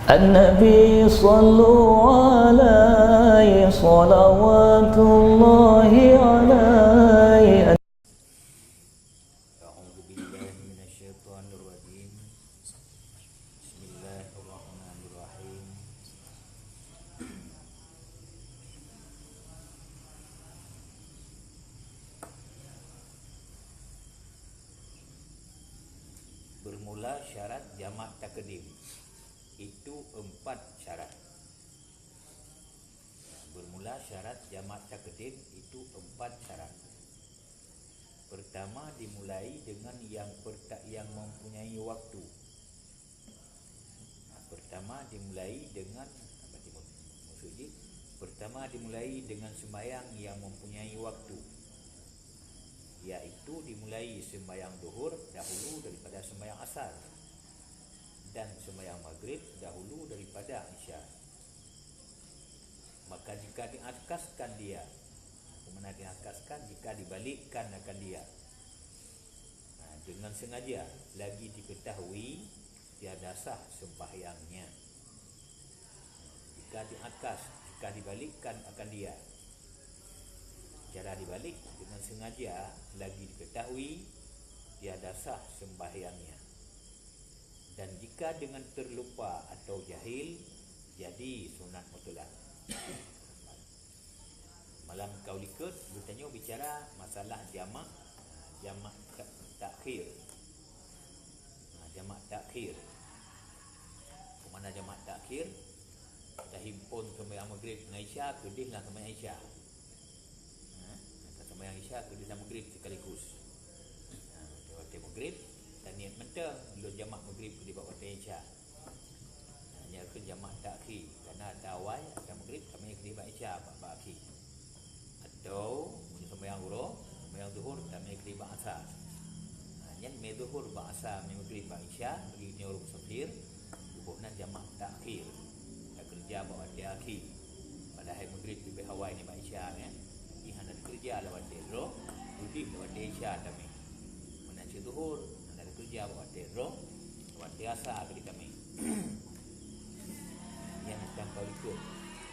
النبي صلوا عليه صلوات الله عليه. أعوذ بالله من الشيطان الرجيم. بسم الله الرحمن الرحيم. Bermula syarat jamak takdim. Itu 4 syarat. Bermula syarat jamak takdim itu 4 syarat. Pertama, dimulai dengan yang mempunyai waktu. Pertama dimulai dengan maksudnya pertama dimulai dengan sembahyang yang mempunyai waktu, iaitu dimulai sembahyang zuhur dahulu daripada sembahyang asar, dan sembahyang maghrib dahulu daripada isya. Maka jika diakaskan dia, mana diakaskan, jika dibalikkan akan dia dengan sengaja, lagi diketahui tiada sah sembahyangnya. Jika diakas, jika dibalikkan akan dia, cara dibalik dengan sengaja, lagi diketahui tiada sah sembahyangnya. Dan jika dengan terlupa atau jahil, jadi sunat mutlak. Malam kau ikut bertanya bicara masalah jamak takhir. Jamak takhir. Kemana jamak takhir? Kita himpun sembahyang maghrib dengan isya, kedihlah sembahyang isya. Sembahyang isya kedihlah maghrib sekaligus. Waktu maghrib dan niat mentang belum jamak maghrib di bawah waktu isya. Hanya ke jamak takhir, kerana ada awal ada maghrib kami kedih bab isya bab akhir. Atau sembahyang zuhur kami kedih bab asar. Yang me zuhur bab asar me maghrib bab isya bagi orang musafir bukan jamak takhir. Dah kerja bab waktu akhir. Padahal maghrib lebih awal ni bab isya kan. Ihan ada kerja lawan roh, duduk lawan isya kami. Menaci zuhur ada kerja bab waktu roh, waktu asar bagi kami. Yang sedang kau ikut.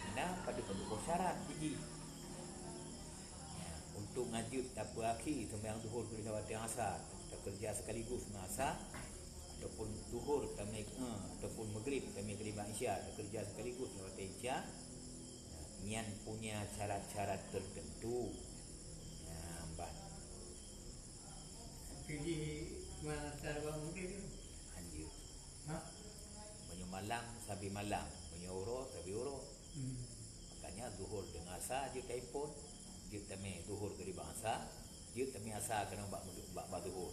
Karena pada syarat biji. Untuk ngajut apa akhir sembahyang zuhur ke waktu asar, kita kerja sekaligus dengan asar, ataupun zuhur kami ataupun maghrib kami terima isya, kita kerja sekaligus dengan waktu isya. Yang punya syarat-syarat tertentu. Jadi mana cara mungkin Anjir. Banyak malam sabi malam, banyak uro sabi uro. Makanya zuhur dengan asar je telefon. Dia tami zuhur ke di bangsa, dia tami asar kena bak zuhur.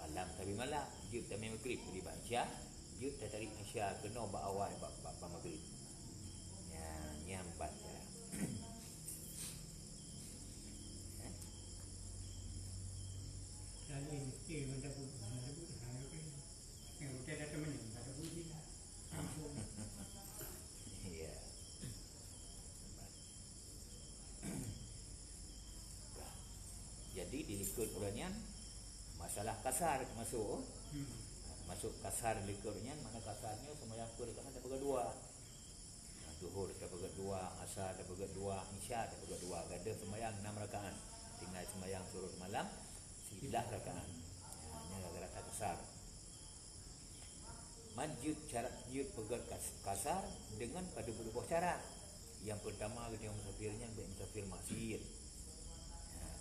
Malam sabi malam, dia tami maghrib ke di bangsa, dia tarik isya kena bak awal bak maghrib. Yang empat ya. Jadi mesti mendapat yang kita ada teman yang ada bunyi. Ya. Jadi dilikut urangnya masalah kasar masuk. Masuk kasar likurnya, mana kasarnya sembahyang tu dekat ada berdua. Zuhur ada berdua, asar ada berdua, isya ada berdua. Ada sembahyang 6 rakaat. Tinggal sembahyang surut malam 11 rakaat. Ini rata kasar. Majud syarat jud pegat kasar dengan pada beberapa syarat. Yang pertama kita musafirnya baik musafir maksir.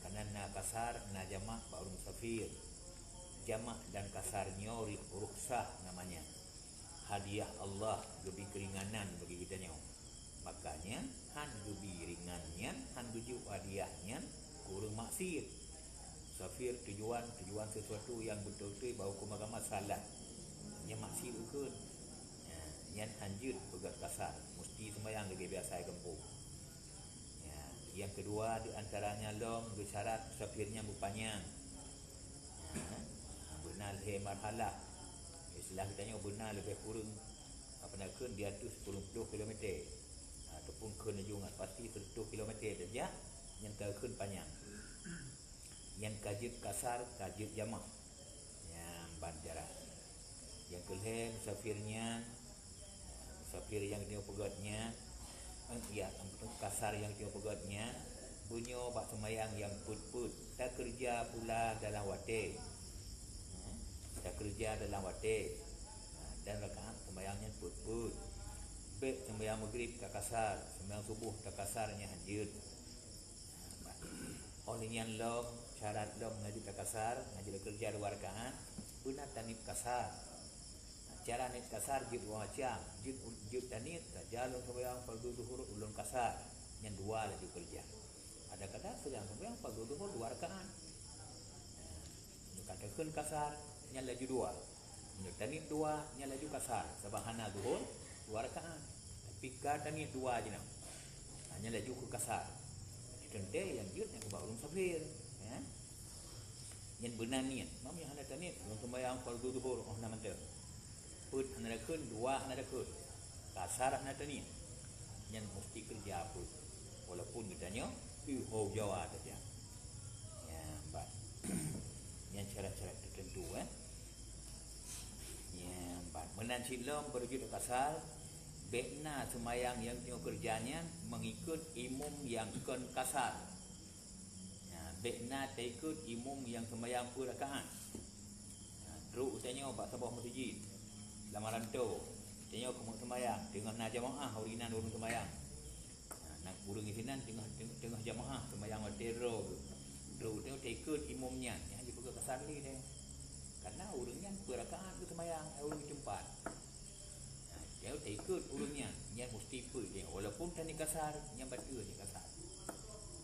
Kerana na kasar na jamak baru musafir. Jamak dan kasarnya rukhsah namanya. Hadiah Allah lebih keringanan bagi kita nyo. Makanya han lebih ringannya, han tuju hadiahnya kurang maksir. Musafir tujuan sesuatu yang betul-betul bau kumagama salah. Yang maksir ukun. Yang hanjut pegat kasar, mesti sembahyang lagi biasa kampung. Yang kedua di antaranya long bersyarat musafirnya berpanjang. Benar he marhalah. Istilah katanya benar lebih kurang apa nak kun di atas 10 km ataupun kun jungat pasti 10 km saja yang kun panjang. Yang kajut kasar, kajut jamak. Yang bandara. Yang kelih musafirnya safir yang dia pegotnya, kasar yang dia pegotnya, bunyo bak semayang yang put-put, tak kerja pula dalam wate. Tak kerja dalam wate. Dan rakaat semayangnya put-put. Bek semayang maghrib tak kasar, semayang subuh tak kasarnya hajud. Oleh yang long, syarat long ngaji tak kasar, ngaji kerja 2 rakaat, benar tanip kasar. Cara nit kasar jid wajah, jid tanit, jalur semayang fardu zuhur ulun kasar, yang 2 lagi kerja. Ada kata sedang semayang fardu zuhur 2 rakaat. Katakan kasar, yang lagi 2. Yang tanit 2, yang lagi kasar. Sabahana zuhur 2 rakaat. Tapi tanit 2 aja nak. Hanya lagi ke kasar. Contoh yang jid yang kebak ulun safir, ya. Yang benar niat, mam yang hendak tanit, ulun semayang fardu zuhur, nama tu. Put anda kun 2 anda kun. Kasar anda tanit. Yang mesti kerja pun. Walaupun katanya ho Jawa saja. Ya, mbak. Yang syarat-syarat tertentu ya, mbak. Menanci lom berjud kasar. Bekna semayang yang tengok kerjanya mengikut imum yang kon kasar. Ya, bekna ikut imum yang semayang pun rakaat. Ya, terus tanya pak sabah masjid. Lamaran tu tengok kamu semayang tengah nak jamaah hurinan urung semayang. Nak urung isinan tengah jamaah semayang watero. Terus tengok ikut imumnya. Yang dipegang kasar ni dia. Karena urungnya berakaat tu semayang, urung tempat. Dia ikut urungnya, yang mesti pun dia. Walaupun tani kasar, yang batu dia kasar.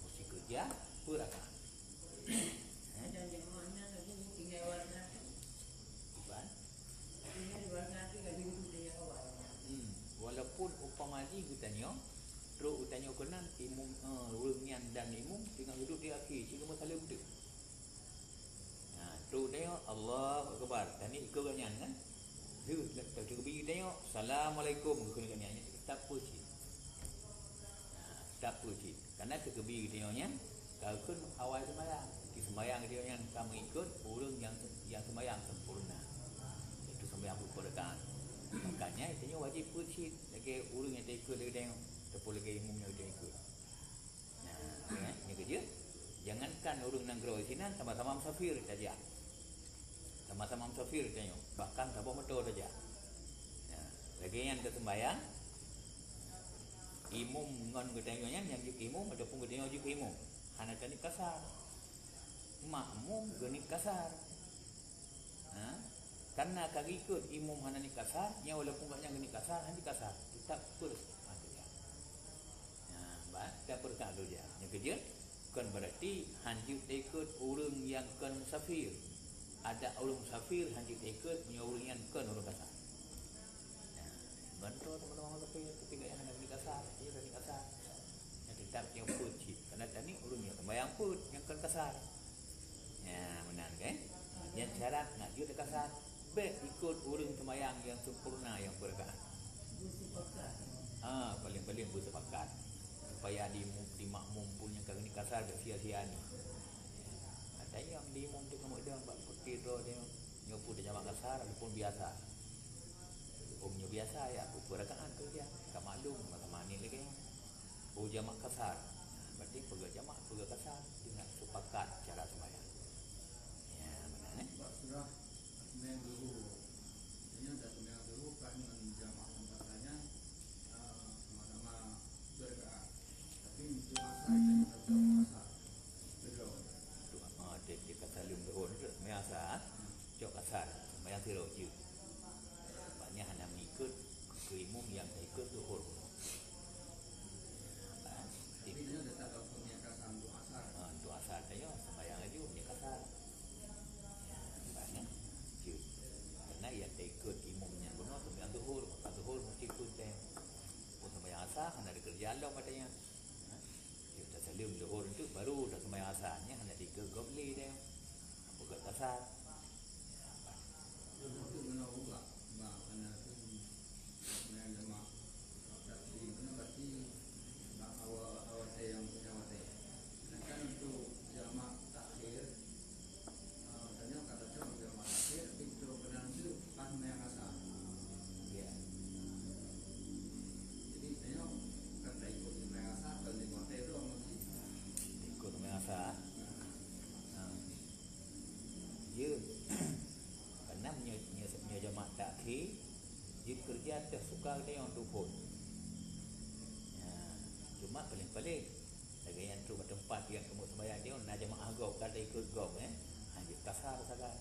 Mesti kerja berakaat. Dan jemaahnya lagi tinggal warna. Bukan? Tinggal warna tu kan dulu dia awal. Walaupun upamanya katanya, terus utanya kenan imum urungnya dan imum tinggal duduk di akhir, cuma masalah betul. Nah, terus dia Allah Akbar. Tani ikut kan? Dia tak cukup tengok Assalamualaikum kena nyanyi tak apa sih. Tak apa sih. Karena kekebi tengoknya kalau kun awal sembahyang, di sembahyang dia yang kamu ikut urung yang sembahyang sempurna. Itu sembahyang berperekaan. Makanya itu wajib putih lagi urung yang ikut dia tengok ataupun lagi imumnya dia ikut. Nah, ni kerja. Jangankan urung nang gerau sini sama-sama musafir saja. Sama-sama musafir tengok. Bahkan sabah motor saja. Nah, lagi yang ke sembahyang imum ngon ke tengoknya yang juk imum ataupun ke tengok juk imum. Hana tani kasar. Makmum genit kasar. Karena kaki ikut imum hana ni kasar, nya walaupun banyak genit kasar, hanya kasar. Tetap terus kerja. Nah, tak perkara kerja. Yang kerja kan berarti hanjut ikut urung yang kan safir. Ada urung safir hanjut ikut punya urung yang kan urung kasar. Nah, bantu teman-teman safir ketika yang ada genit kasar, dia genit kasar. Yang tetap yang putih. Karena tadi urungnya sembahyang put yang kan kasar. Ya, benar kan? Yang syarat nak juga kasar. Ikut urung sembahyang yang sempurna yang berkah. Bersepakat. Paling-paling bersepakat supaya di makmum punya kali ni kasar tak sia-sia ni. Ada yang di makmum tu kamu dah buat putih tu dia nyopu dia jamak kasar ataupun biasa. Umumnya biasa ya, berkaan tu dia. Tak maklum macam ni lagi. Jamak kasar. Berarti pegang jamak, pegang kasar dengan sepakat cara sembahyang. Ya, benar Surah sembahyang zuhur. Ini dah sembahyang zuhur kan dengan jamaah tempatnya sama-sama bergerak. Tapi untuk asal kita tahu asal. Betul. Dia kata lum zuhur tu biasa. Jok kasar, sembahyang tirau je. Banyak hanya mengikut ke imum yang ikut zuhur. Tapi dia dah tak tahu punya kasar untuk asal. Untuk asal saya sembahyang aja punya kasar. Banyak je. Karena yang ikut imumnya benar sembahyang zuhur, maka zuhur mesti ikut dia. Pun sembahyang asar hanya ada kerjaan lah katanya. Kita salim zuhur itu baru dah sembahyang asarnya hanya digogli dia. Bukan kasar. Itu benar juga. Kerana itu sembahyang jamaah. Tapi benar berarti awal yang punya wate. Sedangkan untuk jamaah takhir, tanya kata jamaah takhir itu benar itu pas sembahyang asar. Ya. dia atas suka dia yang tu pun. Cuma paling-paling lagi yang tu tempat yang kamu sembahyang dia nak jemaah gau kata ikut gau dia kasar sangat.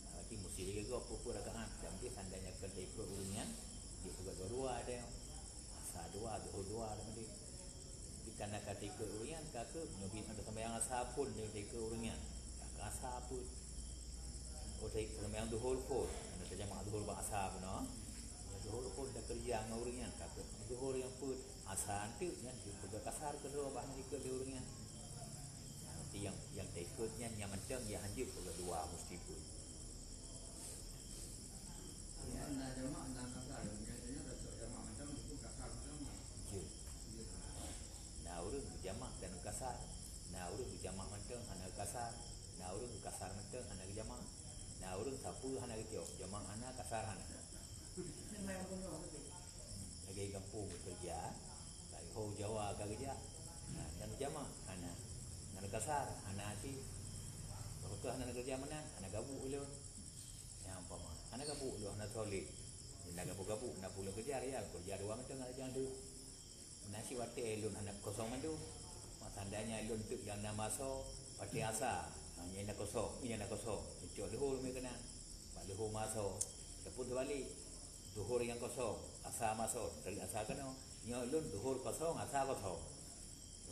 Berarti mesti dia gau pupur rakaat. Jadi tandanya kata ikut urunan dia juga dua dia. Asar dua, zuhur dua nama dia. Jadi karena kata ikut urunan kata nabi ada sembahyang asar pun dia ikut urunan. Tak asar pun. Oh saya sembahyang zuhur pun. Ada jemaah zuhur asar pun zuhur pun dah kerja dengan urunan kata. Zuhur yang pun asal tu yang juga kasar kedua bahan ikut dia orangnya. Nanti yang tak ikutnya yang macam yang hanya juga dua mesti pun. Ya, nak jemaah nak kasar, biasanya rasa jemaah macam itu kasar macam. Je. Nah orang berjamaah dan kasar. Nah orang berjamaah macam anak kasar. Nah orang kasar macam anak jamaah. Nah orang siapa anak kecil jamaah anak kasar anak. Sembahyang penuh betul. Lagi kampung bekerja. Oh Jawa kerja, dan jamaah, anak kasar, anak si, betul anak kerja mana, anak gabuk dulu, yang apa mah, anak gabuk dulu, anak solid, anak gabuk, nak pulang kerja dua macam anak jangan tu, nasi wate elun anak kosong tu, tandanya elun tu yang nama so, wate asa, yang anak kosong, cuci dulu mereka kena, dulu masuk, lepas tu balik, duhur yang kosong, asa masuk, dari asa kena. Nyolun duhur kosong, asal kosong.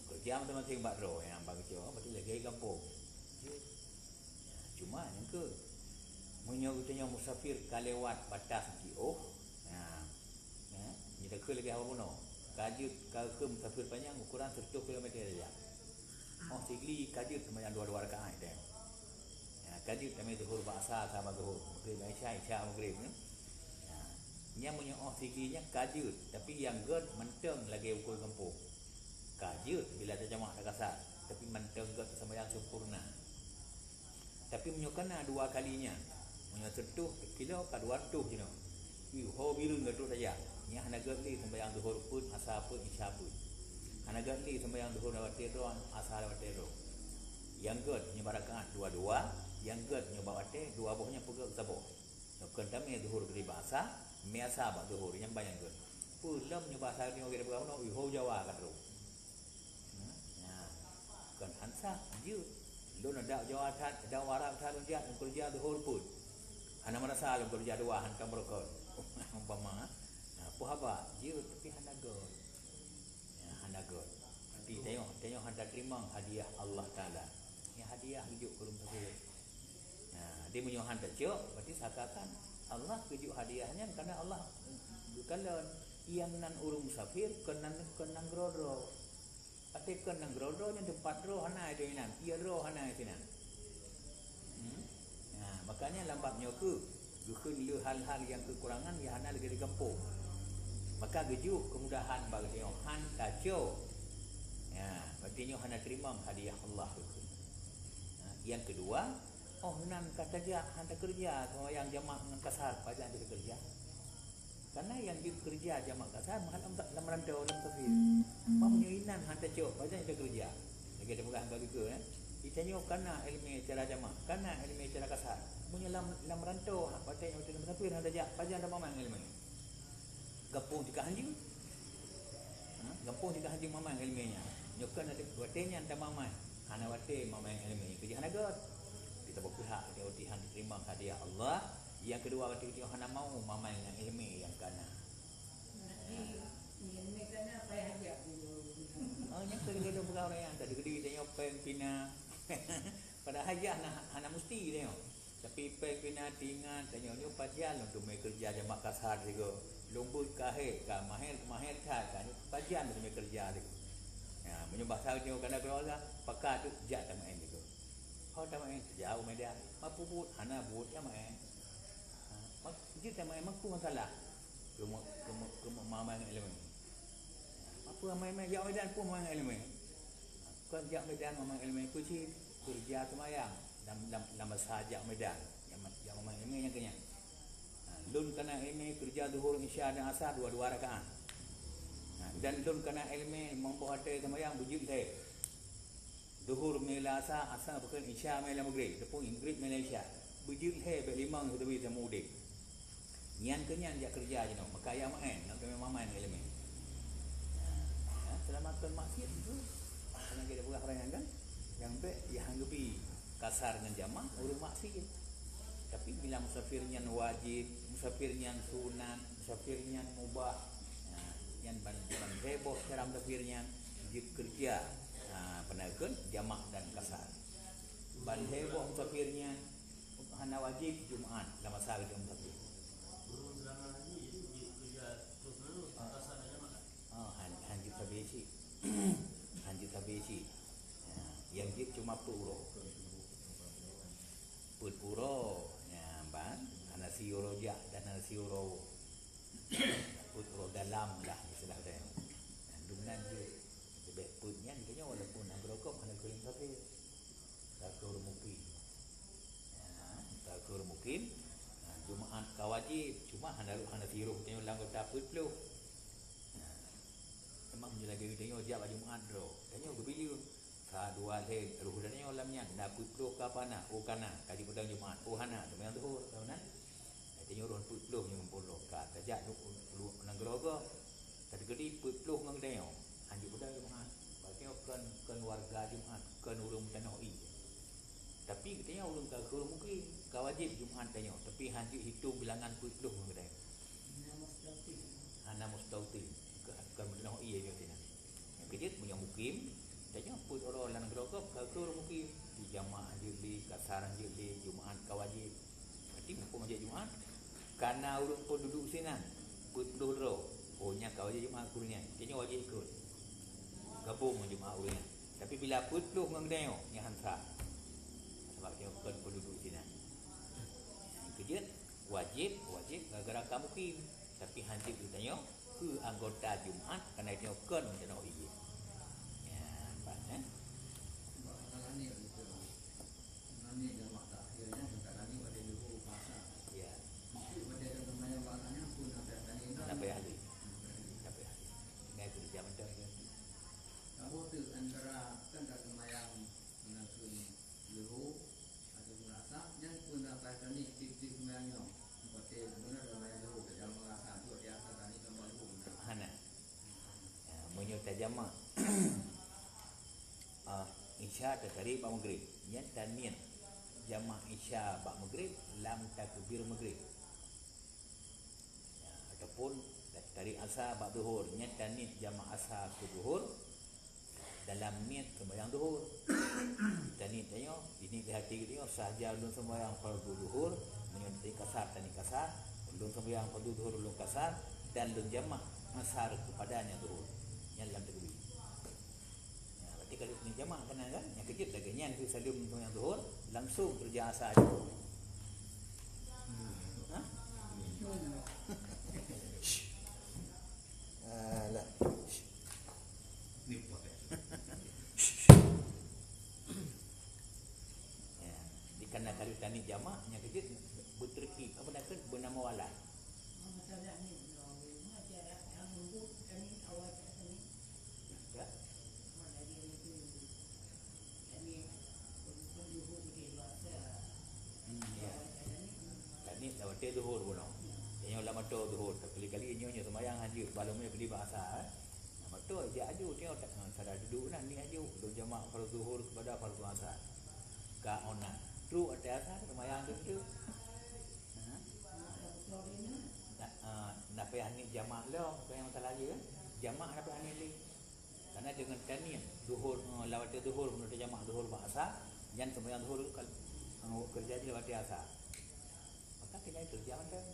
Kerja masing-masing buat roh yang bagi cakap, betul lagi kampung. Cuma yang ke, menyokutnya musafir kalewat batas GO. Ni dah ke lagi apa pun. Kajut ke musafir panjang ukuran 100 km saja. Oh sigli kajut sembahyang dua-dua rakaat dia. Kajut kami duhur bahasa sama duhur. Maghrib Isya maghrib ni. Yang punya siglinya kajut, tapi yang gerd menteng lagi ukur kampung. Kajut bila ada jamaah dah kasar, tapi menteng gerd sembahyang sempurna. Tapi menyokana dua kalinya, punya setuh kilo ka 200 je no. Ho biru ngaduk saja. Nya hana gerd ni sembahyang zuhur pun, asar pun, isya pun. Hana gerd ni sembahyang zuhur lewat tero, asar lewat tero. Yang gerd nyebarakaat dua-dua, yang gerd nyebawa te dua bohnya pegak sabok. Nokon kami zuhur kali bahasa biasa bak zuhur yang banyak tu. Pulam nyoba saya ni orang berapa nak ho Jawa kan tu. Kan hansa je. Lu nak Jawa tat, Jawa Arab tat kerja zuhur pun. Hana merasa lu kerja dua hantam berkor. Umpama apa haba je tapi hana god. Hana god. Tapi tengok handa terima hadiah Allah Taala. Ni hadiah hidup belum sampai. Dia punya handa cok, berarti sakakan Allah kejuk hadiahnya karena Allah kalau yang nan urung musafir kenan grodro. Ate kenan grodro nya tempat roh hana itu nan. Ia roh hana itu nan. Makanya lambatnya ke gukun lu hal-hal yang kekurangan ya hana lagi di kampung. Maka gejuk kemudahan bagi dia han tajo. Berarti nyo hana terima hadiah Allah itu. Yang kedua, nan kata dia handa kerja kalau yang jamaah dengan kasar pajak dia kerja. Karena yang dia kerja jamaah kasar mahal dalam rantau dalam tafsir. Punya inan handa cok pajak dia kerja. Lagi ada bukan bagi ke ditanya karena ilmu cara jamaah, karena ilmu cara kasar. Punya dalam rantau pajak yang dalam tafsir handa pajak ada mamang ilmu. Gapung jika anjing. Gapung jika anjing mamang ilmunya. Nyokan ada watenya anda mamang. Hana wate mamang ilmu kerja hana god. Kita berpihak dia utihan diterima hadiah Allah. Yang kedua ketika dia hana mau mamai yang ilmi yang kana. Ini kana apa hadiah dulu. Yang kedua berkau yang tadi gede tengok peng pina. Pada hadiah hana mesti tengok. Tapi peng pina tingan tengok ni pajian untuk mai kerja jamaah kasar juga. Lumbut kahir ka mahir ka kan pajian untuk mai kerja dia. Menyembah sahut tengok kana keluarga pakat tu jak tamain juga. Kau tak main jauh media, mampu buat, hana buat ya main. Dia tak main mampu masalah. Kemu mama yang elemen. Mampu main jauh medan pun main elemen. Kau jauh medan main elemen kunci kerja semayang dalam sahaja medan. Yang main elemen yang kenyang. Lun kena elemen kerja zuhur isya dan asar dua-dua rakaat. Dan lun kena elemen mampu hati semayang bujik saya. Duhur mela asa bukan isya mela maghrib, tepung maghrib mela isya. Bujil he be limang tu bisa mudik. Nyan ke nyan dia kerja je nak. Maka ayam main, nak kena main elemen. Selamatkan maksiat tu. Karena kita buat orang kan yang baik yang hanggapi kasar dengan jamaah urang maksiat. Tapi bila musafirnya wajib, musafirnya sunat, musafirnya mubah, yang ban heboh cara musafirnya jib kerja, penakan jamak dan kasar. Ban heboh musafirnya hana wajib Jumaat dalam masa kita musafir. Guru selama ini itu kerja terus menerus kasar dan jamak. Hanjit tabesi. Hanjit tabesi. Yang jib cuma puro. Puro. Nasi roja dan nasi ro putro dalam lah istilah dia. Dengan dia lebih putnya dia walaupun nak rokok hanya kulit tapi takur mungkin. Takur mungkin Jumaat kawajib cuma hanya sirup dia ulang kata putlo. Memang dia lagi dia jawab Jumaat ro. Dia berbili dua leh ruh dan olamnya dapat putlo kapana ukana kaji pedang Jumaat hana temang tu tahu nah. Dia nyuruh putluh yang puluh ka tajak lu nang gerogo tadi gedi putluh nang deo anjuk budak Jumaat bagi kan warga Jumaat kan urang tanah i tapi katanya urang ka guru mungkin ka wajib Jumaat tanya tapi hanjuk hitung bilangan putluh nang deo ana mustauti kan tanah i dia tanya yang kejit punya mukim tanya put orang nang gerogo ka guru mungkin di jamaah di kasaran di Jumaat ka wajib berarti mukum aja Jumaat karena urang pun duduk sini putluh ro ohnya kau je Jumaat kurunya dia wajib ikut gabung dengan Jumaat urangnya tapi bila putluh ngang deo nya hansa sebab dia kan pun duduk sini kerja wajib gara-gara kamu kim tapi hansip tu tanya ke anggota Jumaat kerana dia kan macam iya ya apa Kalani itu, kalani jamak takhirnya juga kalani pada dulu pasar. ya Itu pada temannya maknanya pun ada kalani. sampai ahli ngai kerja macam tu Kamu tu antara kan dah semayang menakun dulu atau merasa yang pun apa kalani tip-tip semayangnya. Seperti benar semayang dulu kerja merasa tu dia akan kalani kembali dulu. hana menyertai jamak Isya dari bak maghrib niat dan niat jamak Isya bak maghrib lam takbir maghrib ataupun dari asar bak zuhur niat dan niat jamak asar ke zuhur dalam niat sembahyang zuhur dan niat tanya ini di hati dia sahaja ulun sembahyang fardu zuhur menyertai kasar dan kasar ulun sembahyang fardu zuhur ulun kasar dan ulun jamak asar kepadanya zuhur yang dalam takbir. Berarti kalau ni jamak kena kan yang kejut lagi nyan tu salim yang zuhur langsung kerja asar je. Ha? Alah. Ni pakai. Ya, dikena kalau tani jamak yang kejut berterkib apa nak bernama wala. Masalah ni masalah yang untuk kami awal tadi Ya. mana dia itu kami penduduk di luar Ya. Tani lawat zuhur pun. Yang lama tu zuhur kali-kali nyonya sembahyang haji balumnya beli bahasa. Nama tu dia aju tengok tak sadar duduk lah ni aju duduk jamak fardu zuhur kepada fardu asar. Ka ona. Tru ada asar sembahyang tu. Nak payah ni jamak lah apa yang masalah je kan jamak nak payah ni karena dengan tanian zuhur lawat zuhur menurut jamak zuhur bahasa yang sembahyang zuhur kalau kerja di lawat asar maka kena kerja macam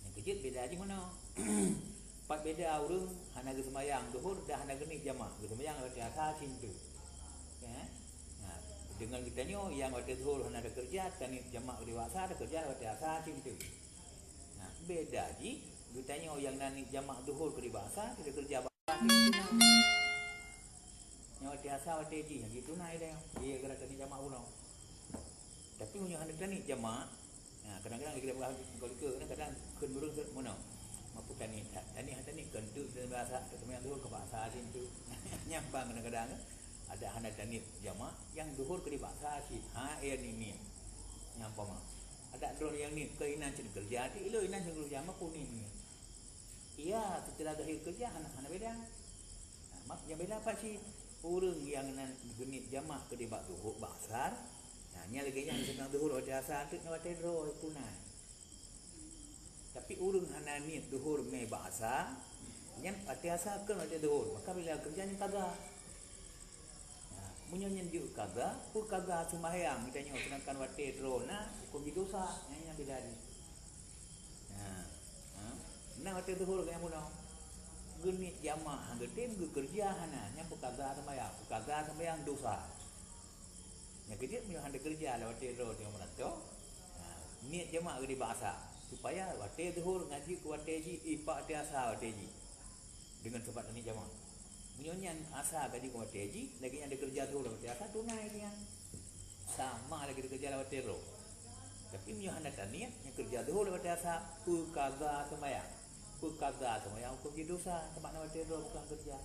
yang kejut beda aja mana empat beda orang hana ke sembahyang zuhur dah hana geni jamak ke sembahyang lawat asar cinta ya dengan kita ni yang lawat zuhur hana ada kerja tani jamak di asar ada kerja lawat asar cinta. Beda ji, dia tanya yang nani jamak zuhur ke di bahasa, kita kerja bahasa. Yang wati asal wati ji, yang gitu naik dia. Dia kena tani jamak ulang. Tapi punya hendak tani jamak, kadang-kadang kita buat kalau kadang-kadang kendurung mana. Mampu tani kentu dan bahasa, ketemu yang zuhur ke bahasa asin tu. Nyampang kadang-kadang ada hendak tani jamak yang zuhur ke di bahasa asin. Ha, ini ni. Nyampang mah. ada drone yang ni ke inan cin kerja di ilo inan cin kerja mak kuning ni. Iya, setelah akhir kerja anak beda. Mak yang beda apa sih? Orang yang nan genit jamak ke debak zuhur basar. Nah, nya lagi yang sedang zuhur ada asar tu nak watai ro tunai. Tapi orang hana niat zuhur me basar, nya ada asar ke ada zuhur. Maka bila kerjanya kagak. Nah, munyon juk kagak, pu kagak sembahyang kita nyo sedangkan watai ro nah hukum dosa nya beda ni. Nah, nah watai zuhur ke yang munau. Genit jamak hang getim kerja hana nya pekaga sembahyang dosa. Nya kerja punya hang kerja lewat ro dia merato. Niat jamak di bahasa supaya wate zuhur ngaji ku wate ji ipak dia asa wate ji. Dengan sebab ni jamak. Munyon asa gaji ku wate ji lagi yang ada kerja zuhur wate asa tunai dia. Sama lagi kerja lewat ro. Tapi munyon hang tak niat yang kerja zuhur lewat asa pekaga sembahyang. Pekaga tu yang hukum dosa tempat nak watir bukan kerja.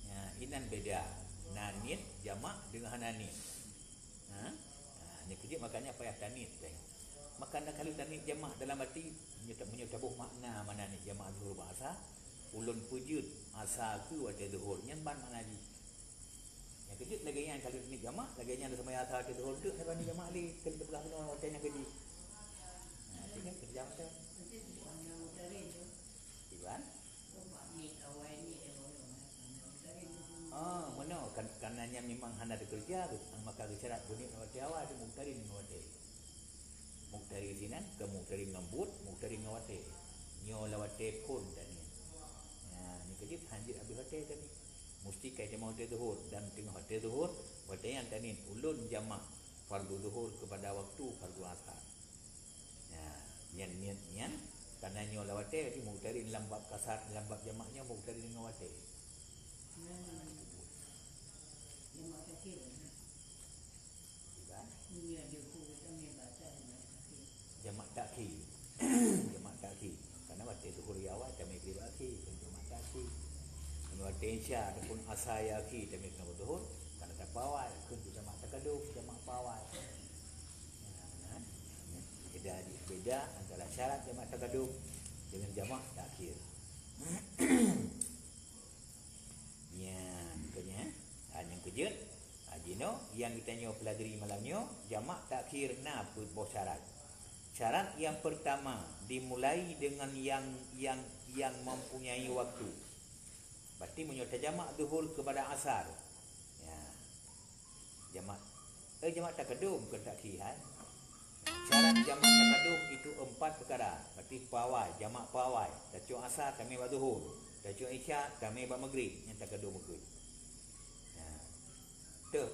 Ya, inan beda. Nanit jamak dengan hananit. Ni kerja makanya payah tanit tengok. Makanya kalau tanit jamak dalam arti menyetabuh makna mana ni jamak zuhur bahasa ulun pujud asa ku watir zuhur nyan ban mana di. Yang kerja lagi yang kalau tanit jamak lagi yang ada semaya asa watir zuhur tu sebab ni jamak li kalau belah kena watir yang kerja. Tinggal kerja macam Iban? Mana karenanya memang hana ada kerja maka syarat bunyi nawati awal ada muktari nawati. Muktari sinan ke muktari ngambut, muktari ngawati. Nyo lawati pun tadi. Ya, ni kerja hanjit habis hotel tadi. Mesti kait mau hotel zuhur dan tengah hotel zuhur, hotel yang tadi ulun jamak fardu zuhur kepada waktu fardu asar. Ya, niat karena nyo lawate di muktari dalam bab kasar dalam bab jamaknya muktari dengan wate. Jamak takhir. Jamak takhir. Karena wate zuhur awal kami kira akhir, jamak takhir. Wate isya ataupun asaya akhir kami kena zuhur karena tak pawai kun jamak takaduf jamak pawai. Beda antara syarat jamak takadum dengan jamak takhir. Ya, makanya yang kerja ajino yang kita nyo pelajari malamnya jamak takhir na apa syarat. Syarat yang pertama dimulai dengan yang mempunyai waktu. Berarti menyerta jamak zuhur kepada asar. Ya. Jamak takadum ke takhir. Syarat jamak takadum itu 4 perkara. Berarti pawai, jamak pawai. Tajuk asar kami buat zuhur. Tajuk isya kami buat maghrib. Yang takadum maghrib. Nah,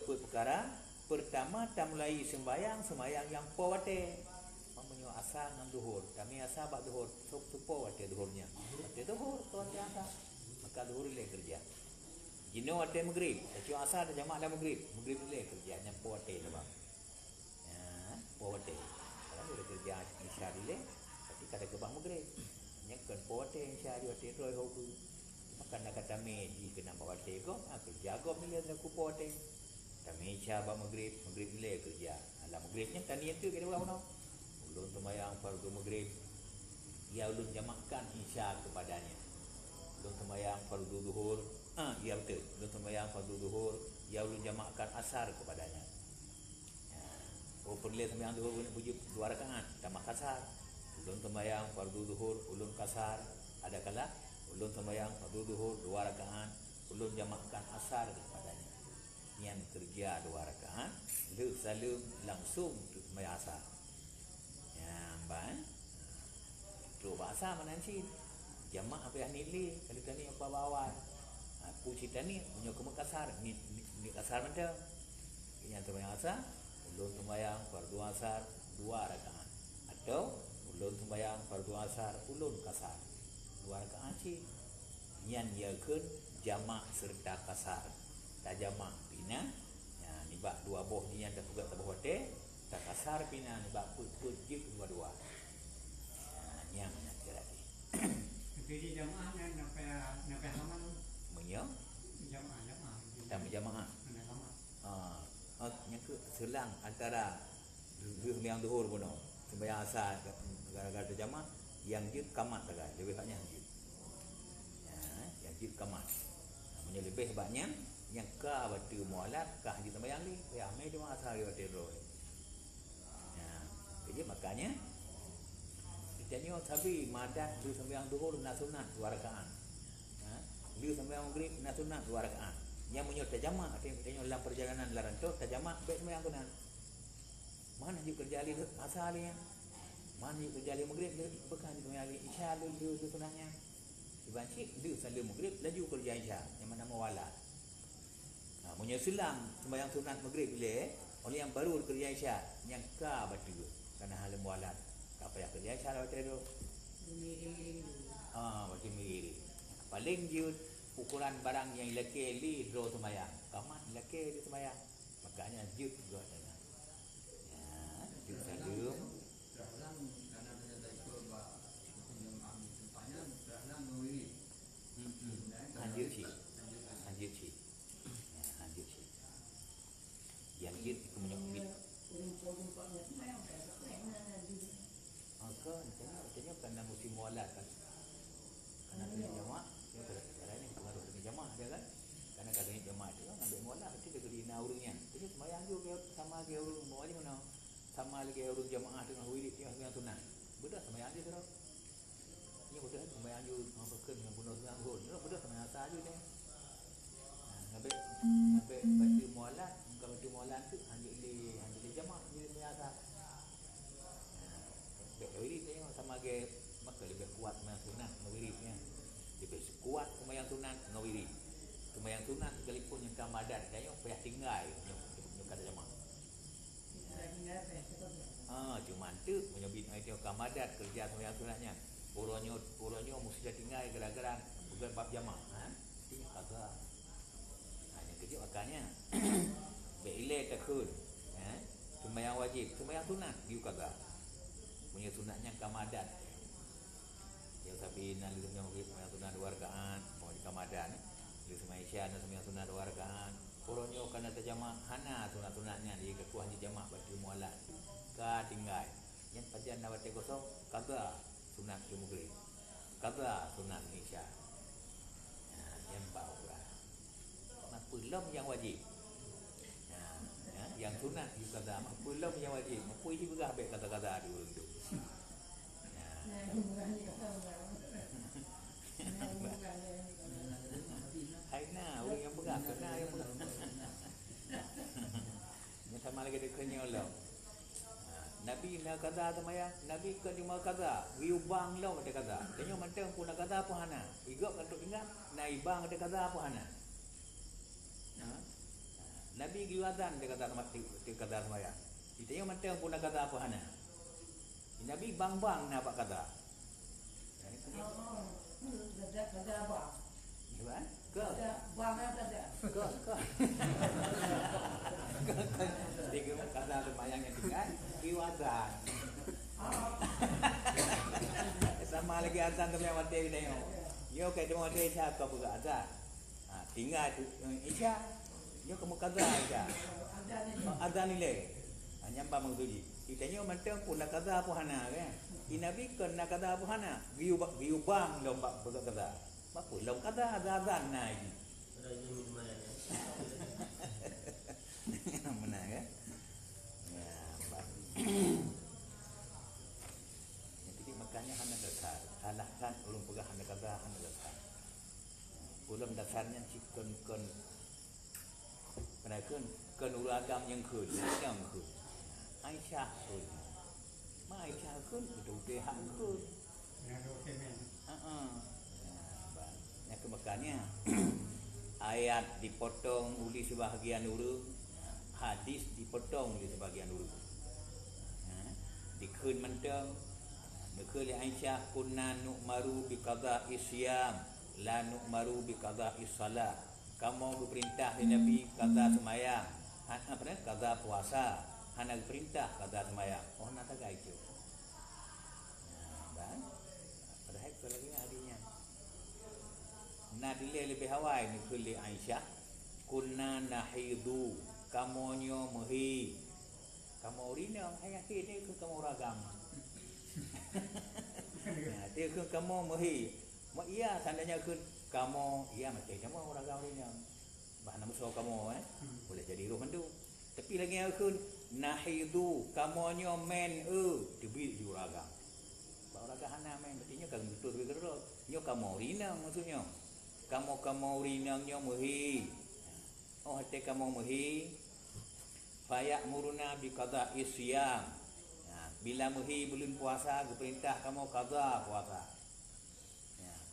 perkara pertama tak mulai sembahyang yang pawate. Maksudnya asar dengan zuhur. Kami asar buat zuhur. Supo wate zuhurnya. Wate zuhur, wate asar. Maka zuhur boleh kerja. Jino wate maghrib. Tajuk asar dan jamak dalam maghrib. Maghrib boleh kerja. Yang pawate tu bang. Powate. Kalau boleh kerja isya dile, tapi kata kebak maghrib. Nyakan powate isya di wate roi hoku. Maka nak kata me di kena powate ko, kerja ko bila nak ku powate. Kami isya ba maghrib dile kerja. Alah maghribnya tani itu kira berapa no? Ulun sembahyang fardu maghrib. Ya ulun jamakkan isya kepadanya. Ulun sembahyang fardu zuhur. Ya betul. Ulun sembahyang fardu zuhur, ya ulun jamakkan asar kepadanya. Perlu sembahyang zuhur puji 2 rakaat tambah kasar. Ulun sembahyang fardu zuhur, ulun kasar. Ada kala ulun sembahyang fardu zuhur 2 rakaat, ulun jamakkan asar kepadanya. Yang kerja 2 rakaat, lu salam langsung sembahyang asar. Ya, ban. Tu bahasa mana sih? Jamak apa yang nilai kalau tani apa bawah. Aku cerita ni punya ke kasar, ni kasar macam. Yang sembahyang asar ulun sembahyang fardu asar 2 rakaat atau ulun sembahyang fardu asar ulun kasar 2 rakaat sih yang yakeun jamak serta kasar tak jamak pina ya ni bab 2 boh ni yang tak tugas tak hotel tak kasar pina ni bab put jik dua-dua ya yang nak lagi Jadi jamaah nak hamal menyo jamaah tambah jamaah nak hamal. yang ke selang antara sembahyang zuhur pun sembahyang asar gara-gara terjemah yang jid kamat saja, lebih banyak jid. Yang jid kamat. Namanya lebih banyak yang ka batu mualat ka haji sembahyang ni, ya mai cuma asar dia terus. Jadi makanya kita ni sabi madat du sembahyang zuhur na sunat 2 rakaat. Du sembahyang maghrib na sunat 2 rakaat. Yang punya terjemah artinya dalam perjalanan larang tu terjemah baik sembahyang sunat. Mana je kerja ali asar ni? Mana je kerja ali maghrib bukan sembahyang ali isya du sunatnya. Dibancik du salat maghrib laju kerja isya yang mana mawalat. Punya selang sembahyang sunat maghrib bila oleh yang baru kerja isya yang ka batu kerana hal mualat. Tak payah kerja isya dah tu. Macam mirip. Paling je ukuran barang yang lekeh li draw sembahyang. Kamat lekeh di sembahyang. Makanya jut juga ada. Jut salam. Dalam karena kita ikut bah jemaah tempatnya dalam mewiri. Anjir sih. Anjir sih. Anjir sih. Yang jut itu menyebut Makanya kerana musim mualat kan. Kerana kena jamaah, dia kadang-kadang ni pengaruh dengan jamaah dia kan. Kerana kadang jamaah dia kan ambil mualat nanti dia kena urungnya. Jadi sembahyang juga sama lagi urung bawa ni mana. Sama lagi urung jamaah dengan wirid yang sunat. Betul sembahyang dia terus. Ini betul sembahyang juga apa ke dengan bunuh sunat gol. Betul sembahyang asal je ni. Sampai batu mualat, bukan batu mualat tu hanya di jamaah jadi sembahyang asal. Wirid tengok sama ke maka lebih kuat sembahyang sunat dengan wiridnya. Lebih kuat sembahyang sunat dengan wirid. Sembahyang sunat sekalipun yang kamadat tengok payah tinggal yang kata jemaah. Cuma tu punya bini tengok kamadat kerja sembahyang sunatnya. Puronyo mesti dah tinggal gara-gara bukan bab jemaah. Tengok kagak. Hanya kerja makanya beilai takun. Sembahyang wajib, sembahyang sunat dia kagak. Punya sunatnya kamadan. Yang tapi nak lihat yang sunat 2 rakaat, mau di kamadan. Dia semai isya dan semai sunat 2 rakaat. Koronyo kana terjemah hana sunat-sunatnya dia ke haji jamaah batu mualat. Ka tinggal. Yang pajan nak baca kosong kaga sunat maghrib. Kaga sunat isya. Yang bau lah. Nak belum yang wajib. Yang sunat juga dah belum yang wajib. Apa isi berah baik kata-kata dulu tu. Haina orang yang berah kena yang berah. Yang sama lagi dia kenyal lah. Nabi nak kata semaya, Nabi ke cuma kata, riubang lah dia kata. Tanya macam pun nak kata apa hana. Igok untuk ingat, naibang dia kata apa hana. Nabi giwazan dia kata semaya. Ditanya macam pun nak kata apa hana. Nabi bang-bang nak apa kata. Kata apa? Gimana? Ke? Bang ada. Ke. Tiga kata semaya yang tinggal giwazan. Sama lagi azan tu yang mati tengok. Yo ke cuma dia isya kau buka azan. Tinggal tu isya. Yo kamu kata isya. Azan nilai. Nyampa mengtuji. Itanya macam pun nak kata apa hana kan. Nabi kan nak kata apa hana. Giubang lomba berkata. Apa lom kata azan naik. Ada yang lumayan ya. Benar kan? Ya, jadi makanya hana dasar. Salahkan ulun pegah hana kata hana dasar. Ulun dasarnya cikon mereka kan uragam yang kun, yang kun. Aisyah kun. Aisyah kun betul pihak kun. Yang okey men. Yang kemakanya ayat dipotong uli sebahagian dulu, hadis dipotong uli sebahagian dulu. Dikun mentang Nekali Aisyah kunna nu'maru bi qada'i siyam la nu'maru bi qada'i salat. Kamu diperintah oleh Nabi qada sembahyang. Apa ni? Qada puasa. Hana perintah qada sembahyang. Oh nak tak itu. Dan pada hari tu lagi hadinya. Nadile lebih hawai Nekali Aisyah kunna nahidu. Kamu nyo mehi. Kamu rina ayat ni ke kamu ragam. Dia ke kamu mehi. Mak iya tandanya ke kamu iya macam kamu orang kau ni yang bahan musuh kamu boleh jadi roh mandu. Tapi lagi aku nahidu kamonyo men debi juraga. Juraga hana men berarti kan betul lebih gerok. Nyo kamu rinang maksudnya. Kamu rinang nyo mehi. Oh hati kamu mehi. Fayak muruna bi qada isyam. Bila mehi bulan puasa perintah kamu qada puasa.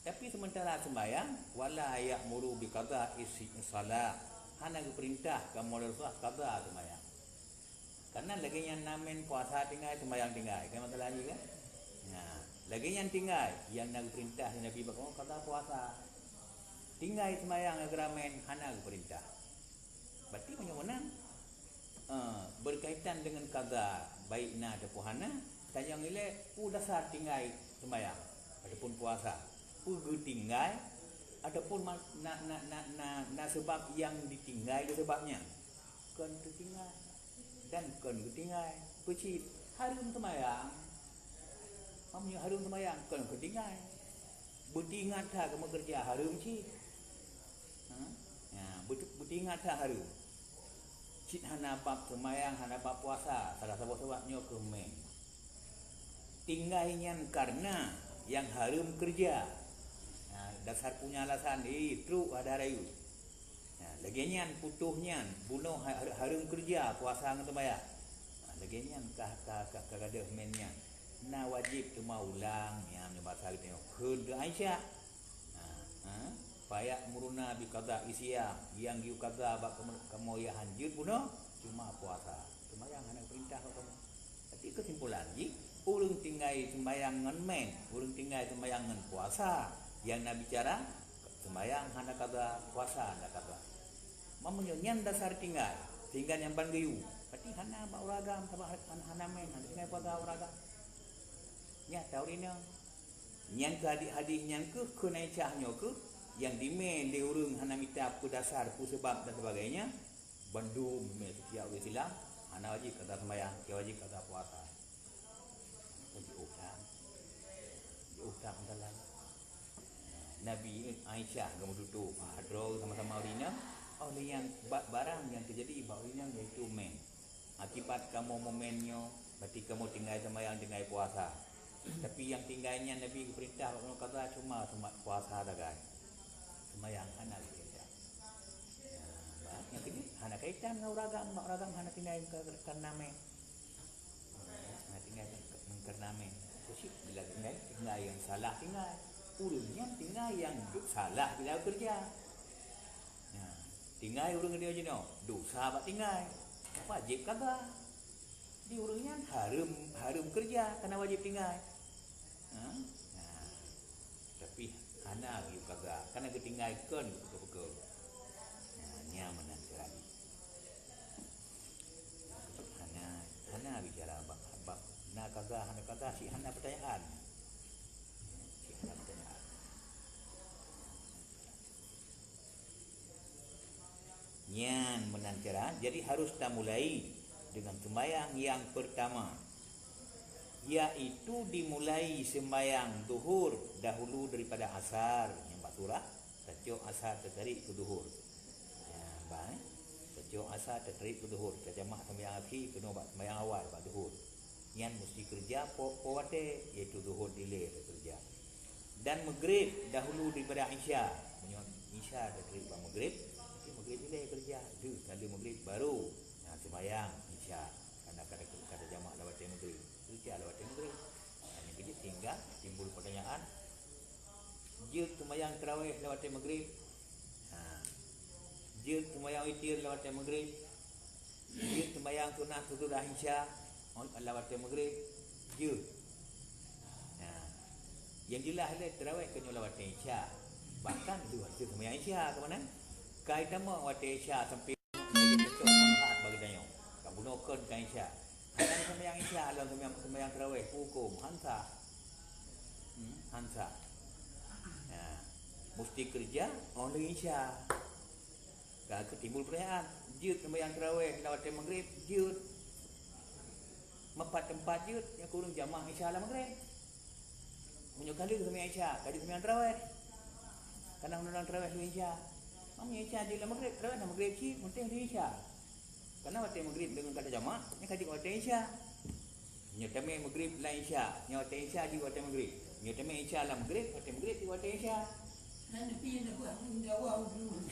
Tapi sementara sembahyang wala ya'muru bi qada salat. Hana perintah kamu harus qada sembahyang. Karena lagi yang namen puasa tinggal sembahyang tinggal. Kan masalah ni kan? Lagi yang tinggal yang nak perintah Nabi berkata qada puasa. Tinggal sembahyang agramen hana perintah. Berarti punya menang. Berkaitan dengan qada baikna ada puhana tanya ngile dasar tinggal sembahyang adapun puasa tinggal adapun na sebab yang ditinggal itu sebabnya kan tertinggal dan kan tertinggal peci harum sembahyang amnya harum sembahyang kan tertinggal bertingat dah kamu kerja harum ci bertingat dah harum cik hana bab sembahyang hana bab puasa salah satu sebabnya kemen tinggalnya karena yang harum kerja dasar punya alasan itu ada rayu laginya putuhnya bunuh harum kerja puasa dengan sembahyang laginya kagada mennya na wajib cuma ulang yang bahasa itu ke Aisyah Fayak muruna bi qada isyam yang you qada bak kamu ya hanjut bunuh cuma puasa. Sembahyang hanya perintah kamu. Jadi kesimpulan ji urang tinggal sembahyang ngan men, urang tinggal sembahyang ngan puasa. Yang Nabi bicara sembahyang hanya qada puasa hanya qada. Mamanya nyan dasar tinggal yang bangayu. Berarti hanya ba uragam sama hanya men hanya tinggal pada uragam. Nya tahu ini nyan ke hadis nyan ke naicahnya ke yang dimen di urang hana minta ku dasar ku sebab dan sebagainya bandung setiap silam hana wajib kata sembahyang dia wajib kata puasa wajib utang dalam Nabi Aisyah kamu tutup hadro sama-sama urina oleh yang barang yang terjadi baurinya iaitu men akibat kamu momennya berarti kamu tinggal sembahyang tinggal puasa tapi yang tinggalnya Nabi perintah kalau kata cuma puasa dah kan sembahyang hana perintah. Yang kedua hana kaitan dengan uragam hana tinggal karena men. Hana tinggal karena men. Jadi bila tinggal yang salah tinggal, urangnya tinggal yang salah bila kerja. Tinggal urang dia je dosa bak tinggal. Wajib kagak. Di urangnya harum kerja karena wajib tinggal. Tapi hana you kagak karena ketinggalkan betul-betul nyaman nanti hana bicara bab na kagak hana kagak si hana pertanyaan nyan menantiran jadi harus kita mulai dengan sembahyang yang pertama yaitu dimulai sembahyang zuhur dahulu daripada asar yang basurah sejak asar tertarik ke zuhur baik sejak asar tertarik ke zuhur jamak sembahyang akhir kena buat sembahyang awal buat zuhur yang mesti kerja powate iaitu zuhur delay kerja dan maghrib dahulu daripada isya isya tertarik buat maghrib delay kerja itu kali maghrib baru sembahyang isya karena kata jamak lewat maghrib kerja lewat maghrib. Yang kedua tinggal timbul pertanyaan. Jil sembahyang tarawih lewat maghrib. Jil sembahyang witir lewat maghrib. Jil sembahyang sunat sudah isya lewat maghrib. Jil. Yang jelas tarawih kena lewat isya. Bahkan dua jil sembahyang isya ke mana? Kaitan mau lewat isya sampai besok manhat bagi tanya. Kamu gunakan kan isya. Hanya sembahyang isya dalam sembahyang tarawih hukum hansa. Mesti kerja oleh isya. Kalau ketimbul perayaan, jut sembahyang tarawih lewat maghrib, jut. Tempat jut yang kurang jamaah isya dalam maghrib. Punya kali ke sembahyang Isyak, kali sembahyang tarawih. Kadang orang tarawih sembahyang Isyak. Sembahyang Isyak di dalam maghrib, tarawih dalam maghrib sih, penting sembahyang Isyak. Karena waktu maghrib dengan kata jamak, ni kali waktu Isyak. Nya tamai maghrib lain Isyak, nya waktu Isyak di waktu maghrib. Nya tamai Isyak dalam maghrib, waktu maghrib di waktu Isyak. Nanti pilih nak buat jawab dulu.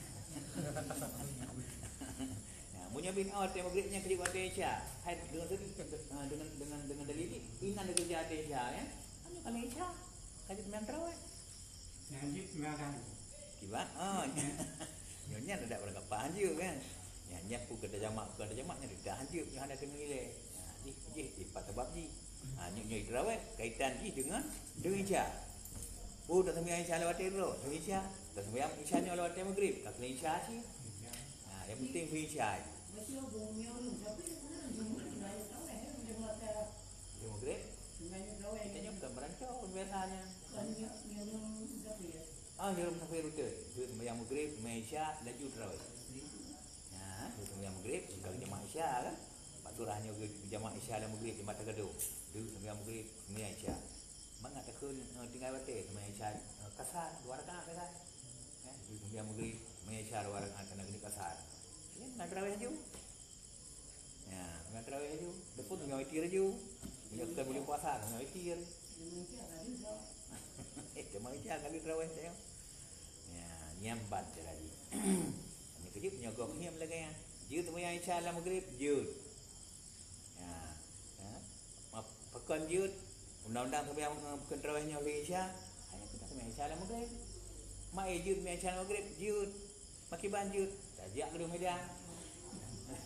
Nah, punya bin awal waktu maghribnya kali waktu Isyak. Hai dengan dalil ini, inan ada kerja waktu Isyak ya. Hanya kali Isyak, kali sembahyang tarawih. Nanti makan. Kibat, nyonya ada orang kapan je kan. Nyonya pun kata jamaknya dah hancur yang ada kena nilai. Di patah ji. Nyonya tarawih kaitan ji dengan Isyak. Oh, dah sembahyang Isyak lewat terus, sembahyang Isyak. Dah sembahyang Isyaknya lewat maghrib, tak kena Isyak sih. Yang penting sembahyang Isyak. Masih orang yang tapi jumpa dengan tahu dia mata Di maghrib, dengan tahu kita bukan berancau biasanya. banyak yang tapi ya. Di rumah sampai rute. Sembahyang maghrib, sembahyang Isyak, laju tarawih. Sembahyang maghrib, kalau jemaah Isyak kan. Pak Turahnya jemaah Isyak dan maghrib di Mata Gaduh. Dulu sembahyang maghrib, sembahyang Isyak. Mangat takun tinggal batik sembahyang Isyak kasar 2 rakaat kan. Sembahyang maghrib, sembahyang Isyak 2 rakaat kena kena kasar. Ya, nak tarawih je. Ya, nak tarawih je. Depan sembahyang witir je. Dia bukan boleh puasa, sembahyang witir. Mungkin ada juga. Jemaah Isyak kali tarawih saya. Ya, nyambat je lagi. Ini kejut punya gok hiam lagi ya. Jut sembahyang Isyak dalam maghrib, jut. Ya. Pekan jut. Undang-undang sembahyang bukan tarawihnya oleh Isyak. Hanya kita sembahyang Isyak dalam maghrib. Mak jut sembahyang Isyak dalam maghrib, jut. Makiban jut. Tajak ke medan.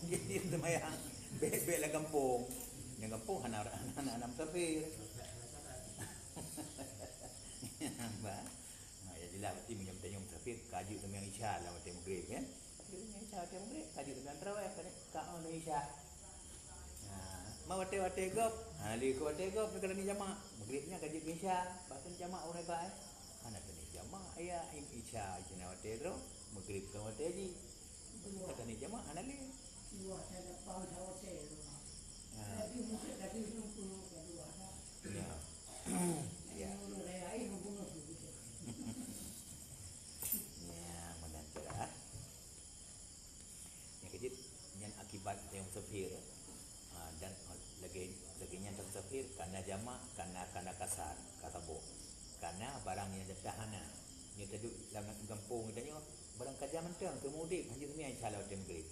Jadi sembahyang bek-bek lah kampung. Yang kampung anak-anak musafir. Nampak? Ya jelas berarti menyambut musafir kaji sembahyang Isyak dalam waktu maghrib kan. Sembahyang Isyak waktu maghrib, kaji sembahyang tarawih kat oleh Isyak. Mau waktu gop. Li ko waktu gop kalau ni jamak. Maghribnya kaji Isyak, pasal jamak orang baik. Ana tadi jamak ayah Isyak jena waktu tu, maghrib kan waktu haji. Kata ni jamak ana li. Dua ada pau jawab saya. Tapi mungkin tapi pun kedua ada. Ya. Ya. Orang lain hubungan begitu. Ya, benar cerah. Yang kejut yang akibat yang musafir dan lagi yang musafir karena jamak karena kasar kasabo. Karena barang yang tahanan. Ni tadi dalam kampung katanya barang kerja mentang kemudik haji sembahyang Isyak lewat maghrib.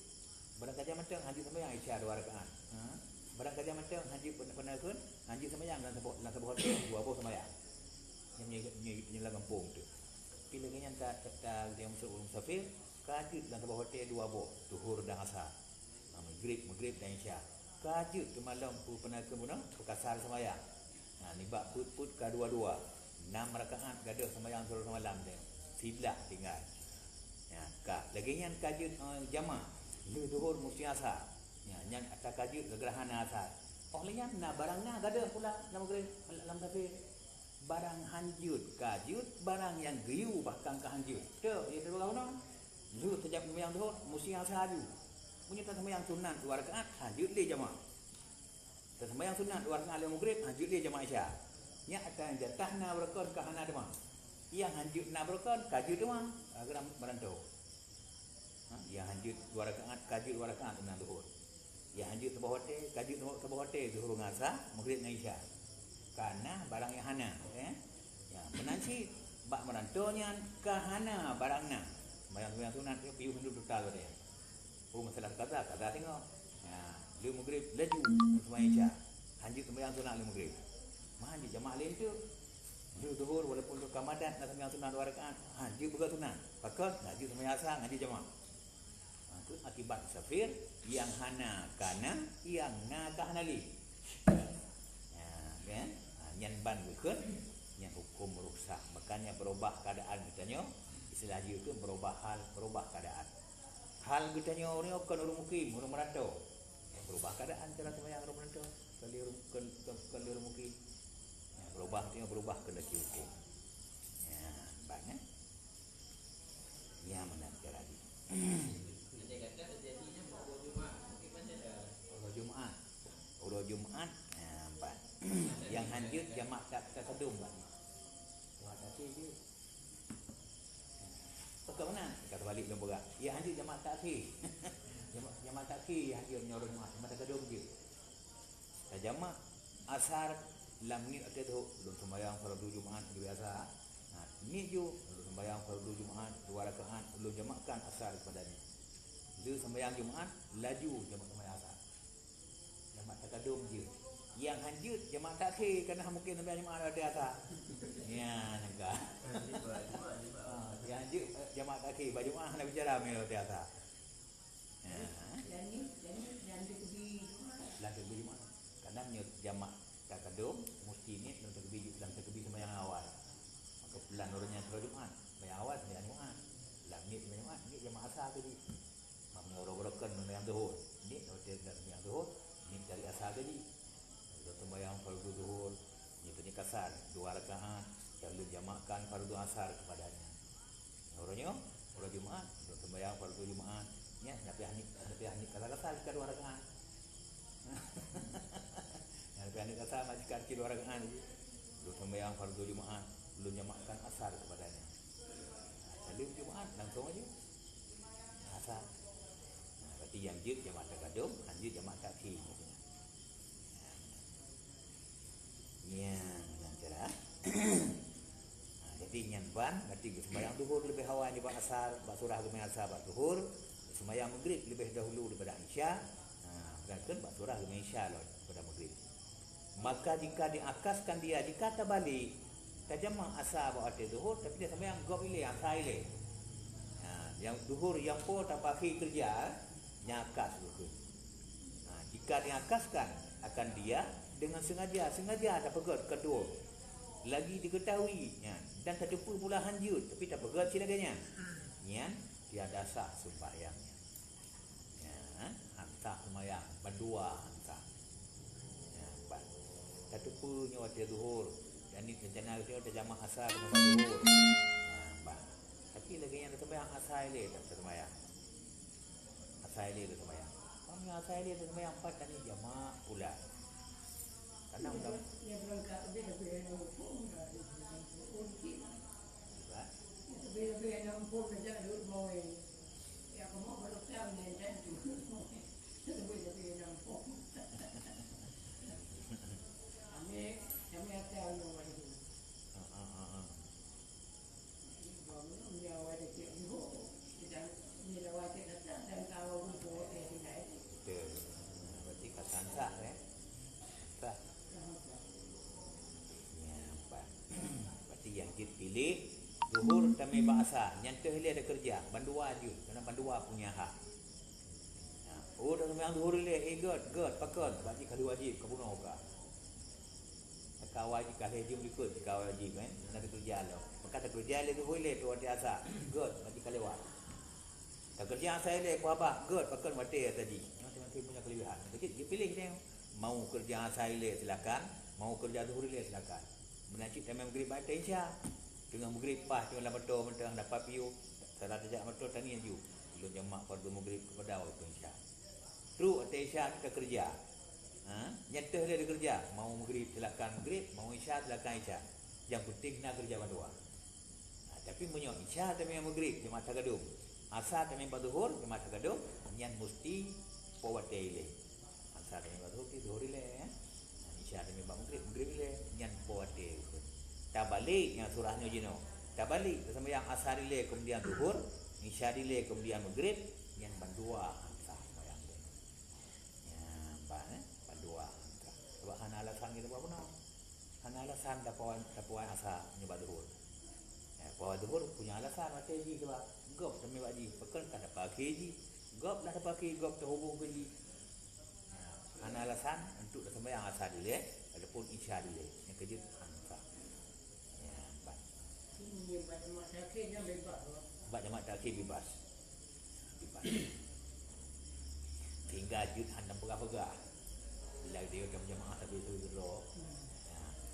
Barang kerja mentang haji sembahyang Isyak 2 rakaat. Barang kerja mentang haji pernah kun haji sembahyang dalam sebuah hotel 2 buah sembahyang. Yang penyelang kampung tu. Bila yang tak yang musafir kajut dalam sebuah hotel 2 buah zuhur dan asar. Maghrib dan Isyak. Kajut tu malam pernah kemudian perkasar sembahyang. Ni bab put kedua-dua 6 rakaat gaduh sembahyang suruh malam dia. Siblah tinggal. Ya, lagi yang kajut jamaah. Lu zuhur mesti asar. Ya, yang atas kajut gerhana asar. Olehnya nak barangnya gaduh pula dalam maghrib dalam musafir. Barang hanjut kajut, barang yang geriu bahkan kehanjut. Tu, dia terlalu lama. Lu sejak sembahyang zuhur mesti asar dulu. Punya tak sembahyang sunat 2 rakaat, hanjut dia jamaah. Tak sembahyang sunat 2 rakaat dalam maghrib, hanjut dia jamaah Isyak. Yang akan jatah na berkon kahana demam. Yang hanjut na berkon kajut demam, geram merantau. Yang hanjut 2 rakaat, kajut 2 rakaat sunat zuhur. Yang hanjut sebuah hotel, kajut sebuah hotel zuhur ngasa, maghrib dengan Isyak. Karena barang yang hana, ya menansi bak merantaunya kahana barangna. Bayang sunat dia piu hendak total dia. Oh masalah kata tengok. Ya, lu maghrib laju sembahyang Isyak. Hanjut sembahyang sunat lu maghrib. Mahal jemaah lain tu. Lu zuhur walaupun tu Ramadan nak sembahyang sunat 2 rakaat, hanjut bukan sunat. Pakat hanjut sembahyang asar ngaji jemaah. Itu akibat musafir yang hana kana yang nakah nali. Ya, kan? Yang ban bukan yang hukum merusak. Makanya berubah keadaan katanya. Istilah dia itu berubah hal, berubah keadaan. Hal katanya orang mukim, orang merantau. Berubah keadaan cara sembahyang orang merantau. Kali orang mukim. Ya, berubah kendaki hukum. Ya, banyak. Ya, mana lagi. Nanti kata terjadinya bahawa Jumaat mungkin macam ada Urut Jumaat, empat. Yang hanjut jamak tak sedung. balik belum berat. Ya hadir jemaah takhir. Jemaah takhir hadir nyorong jemaah takadum je. Jamaah asar lam ni ada tu belum sembahyang fardu Jumaat di asar. Ni ju belum sembahyang fardu Jumaat 2 rakaat belum jamaahkan asar kepadanya. Dia sembahyang Jumaat laju jamaah sembahyang asar. Jamaah takadum je. Yang hanjut jemaah takhir kerana mungkin sembahyang Jumaat ada asar. Ya negah. Yang hanjut jemaah takhir baju Jumaat nak berjalan melo ada asar. Dan ni kebi Lantai Jumaat. Kadangnya jamaah takadum mesti ni dalam terkebi sembahyang awal. Maka pelan orangnya kalau Jumaat, sembahyang awal sembahyang Jumaat. Lam ni sembahyang Jumaat, ni jamaah asar tadi. Mampu orang-orang sembahyang zuhur. Ni hotel dan sembahyang zuhur, ni cari asar tadi. Kalau sembahyang fardu zuhur, ni punya kasar 2 rakaat, lalu jamaahkan fardu asar kepadanya. Orangnya orang Jumaat, kalau sembahyang fardu Jumaat, ya tapi hani kasar jika 2 rakaat. Yang berani kata majikan kira rakaat ni. Belum sembahyang fardu Jumaat, belum jamaahkan asar kepadanya. Lalu Jumaat langsung aja asar. Berarti yang jid jamaah takadum, hanjid jamaah takhir. Ya, macam cara. Jadi yang ban berarti sembahyang zuhur lebih awal daripada asar, bab surah gemai asar bab zuhur, sembahyang maghrib lebih dahulu daripada isya. Kan bab surah gemai isya lah pada maghrib. Maka jika diakaskan dia, jika terbalik tajamah asar buat ada zuhur tapi dia sampai yang gop ile asar ile. Yang zuhur yang po tak pakai kerja nyakas zuhur. Jika diakaskan akan dia dengan sengaja ada pegat kedua. Lagi diketahui dan tak ada pula hanjut tapi tak pegat silaganya. Dia dasar sembahyangnya. Hantar sembahyang berdua hantar. Satu punya waktu zuhur dan ni rencana dia ada jamaah asar dengan zuhur. Tapi lagi yang sembahyang asar ile tak sembahyang. Asar ile tu sembahyang. Kami asar ile tu sembahyang 4 tadi jamaah pula. Karena undang dia berangkat dia nak pun lebih nampun saja duduk mau ini. Ya kamu baru tahu ni dan tu. Lebih nampun. Kami tahu yang mana tu. Baru dia awak dia tu. Kita ni lawat kita dan tahu pun tidak. betul. Berarti kata sah sah. Ya, berarti yang kita pilih zuhur tamai bahasa nyantuh dia ada kerja bandua je kerana bandua punya hak. Oh dah sembahyang zuhur le god pakon berarti kadu wajib kebunuh ka. Kawai jika hejum ikut kawai wajib nak kerja lo. Maka tak kerja le zuhur le tu ada asa. God berarti kalewat. Tak kerja saya le apa god pakon mati tadi. Macam punya kelebihan. Jadi dia pilih dia mau kerja saya le silakan, mau kerja zuhur le silakan. Menacik tamai maghrib baca isya. Tengah maghrib pas tengah betul mentang dapat piu salat tajak betul tani ju belum jemaah fardu maghrib kepada waktu isya terus waktu isya kita kerja nyatah dia ada kerja mau maghrib silakan maghrib mau isya silakan isya yang penting nak kerja berdua tapi punya isya tapi maghrib jemaah takadum asar tapi zuhur jemaah takadum yang mesti powat ile asar tapi zuhur ile isya tapi maghrib ile yang powat ile tak balik yang surahnya jino. Tak balik sembahyang asar ile kemudian zuhur, isya ile kemudian maghrib yang bandua hantar sembahyang dia. Ya, bandua hantar. Sebab hana alasan kita buat benar. Hana alasan dapat asar nyebab zuhur. Ya, bawa zuhur punya alasan macam ni sebab gop demi wajib. Pekan tak dapat keji. Gop dah dapat keji, gop terhubung keji. Ya, hana alasan untuk sembahyang asar ile ataupun isya ile. Yang kerja ini pada takhirnya bebas. Bab jemaah takhir bebas. Tinggal jud handam pegah-pegah. Bila dia dah jemaah tapi tu dulu.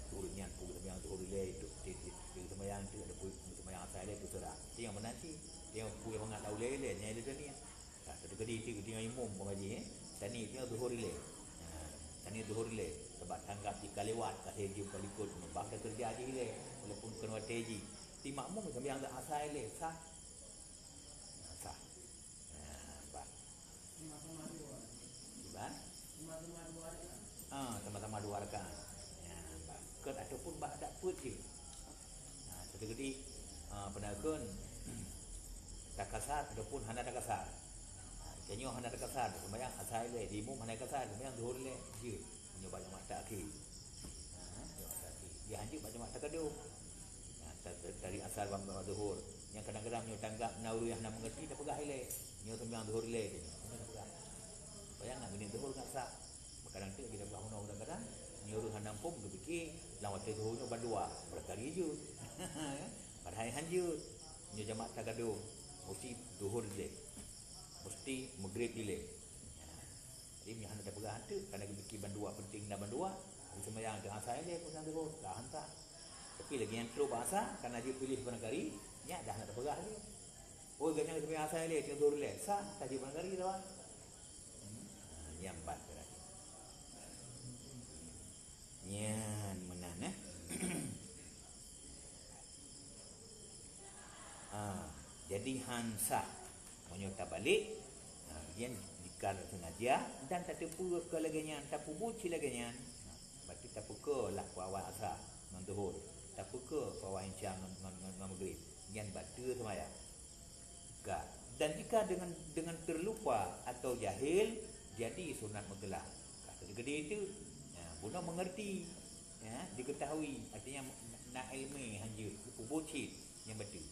Turunnya pun yang tu relay itu di sembahyang tu ada pun sembahyang asal dia tu sudah. Dia yang menanti, dia pun yang mengat tahu lele nyai dia ni. Tak ada gedi tu dia imam pemaji tani dia zuhur relay. Tani zuhur relay sebab tanggap jika lewat kat heji kalikut membak kerja je le walaupun kena teji. Ti makmum sembahyang asal le sah. Kan? Sama-sama dua rakaat. Sama-sama 2 rakaat. Ya, bakut ataupun bak tak put je. Jadi penakun takasar ataupun hana takasar. Kenyo hana takasar sembahyang asal le di mu hana takasar sembahyang zuhur le je. Nyo banyak mata akhir. Dia anjing macam mak takadu. Dari asal bang zuhur. Yang kadang-kadang nyo tanggap nauru yang nak mengerti dah pegah le. Nyo sembahyang zuhur le je. Bayang nak gini zuhur nak sah. Kadang tu kita bangun kadang-kadang nyuruh hanam pom tu fikir lawat zuhurnya bandua berkali je. Padahal hanjut. Nyo jamaah takadu mesti zuhur le. Mesti maghrib le. Jadi hanya ada pegah tu kerana fikir bandua penting dah bandua. Sembahyang dengan asal le pun zuhur dah hantar. Tapi lagi yang terlalu bahasa kerana dia pilih penegari, nya dah nak terpegah dia. Oh, ganyan sembahyang asal le tidur le. Sah tadi penegari dah. Yang bat berarti. Nyan menan jadi hansa menyota balik dia dikar sengaja dan tak terpura ke laginya tak pubuci laginya berarti tak puka lah awal asal menduhur tak puka awal incang maghrib yang batu semaya dan jika dengan terlupa atau jahil jadi sunat mutlak kata gede itu guna mengerti diketahui artinya nak ilmi hanya pubuci yang betul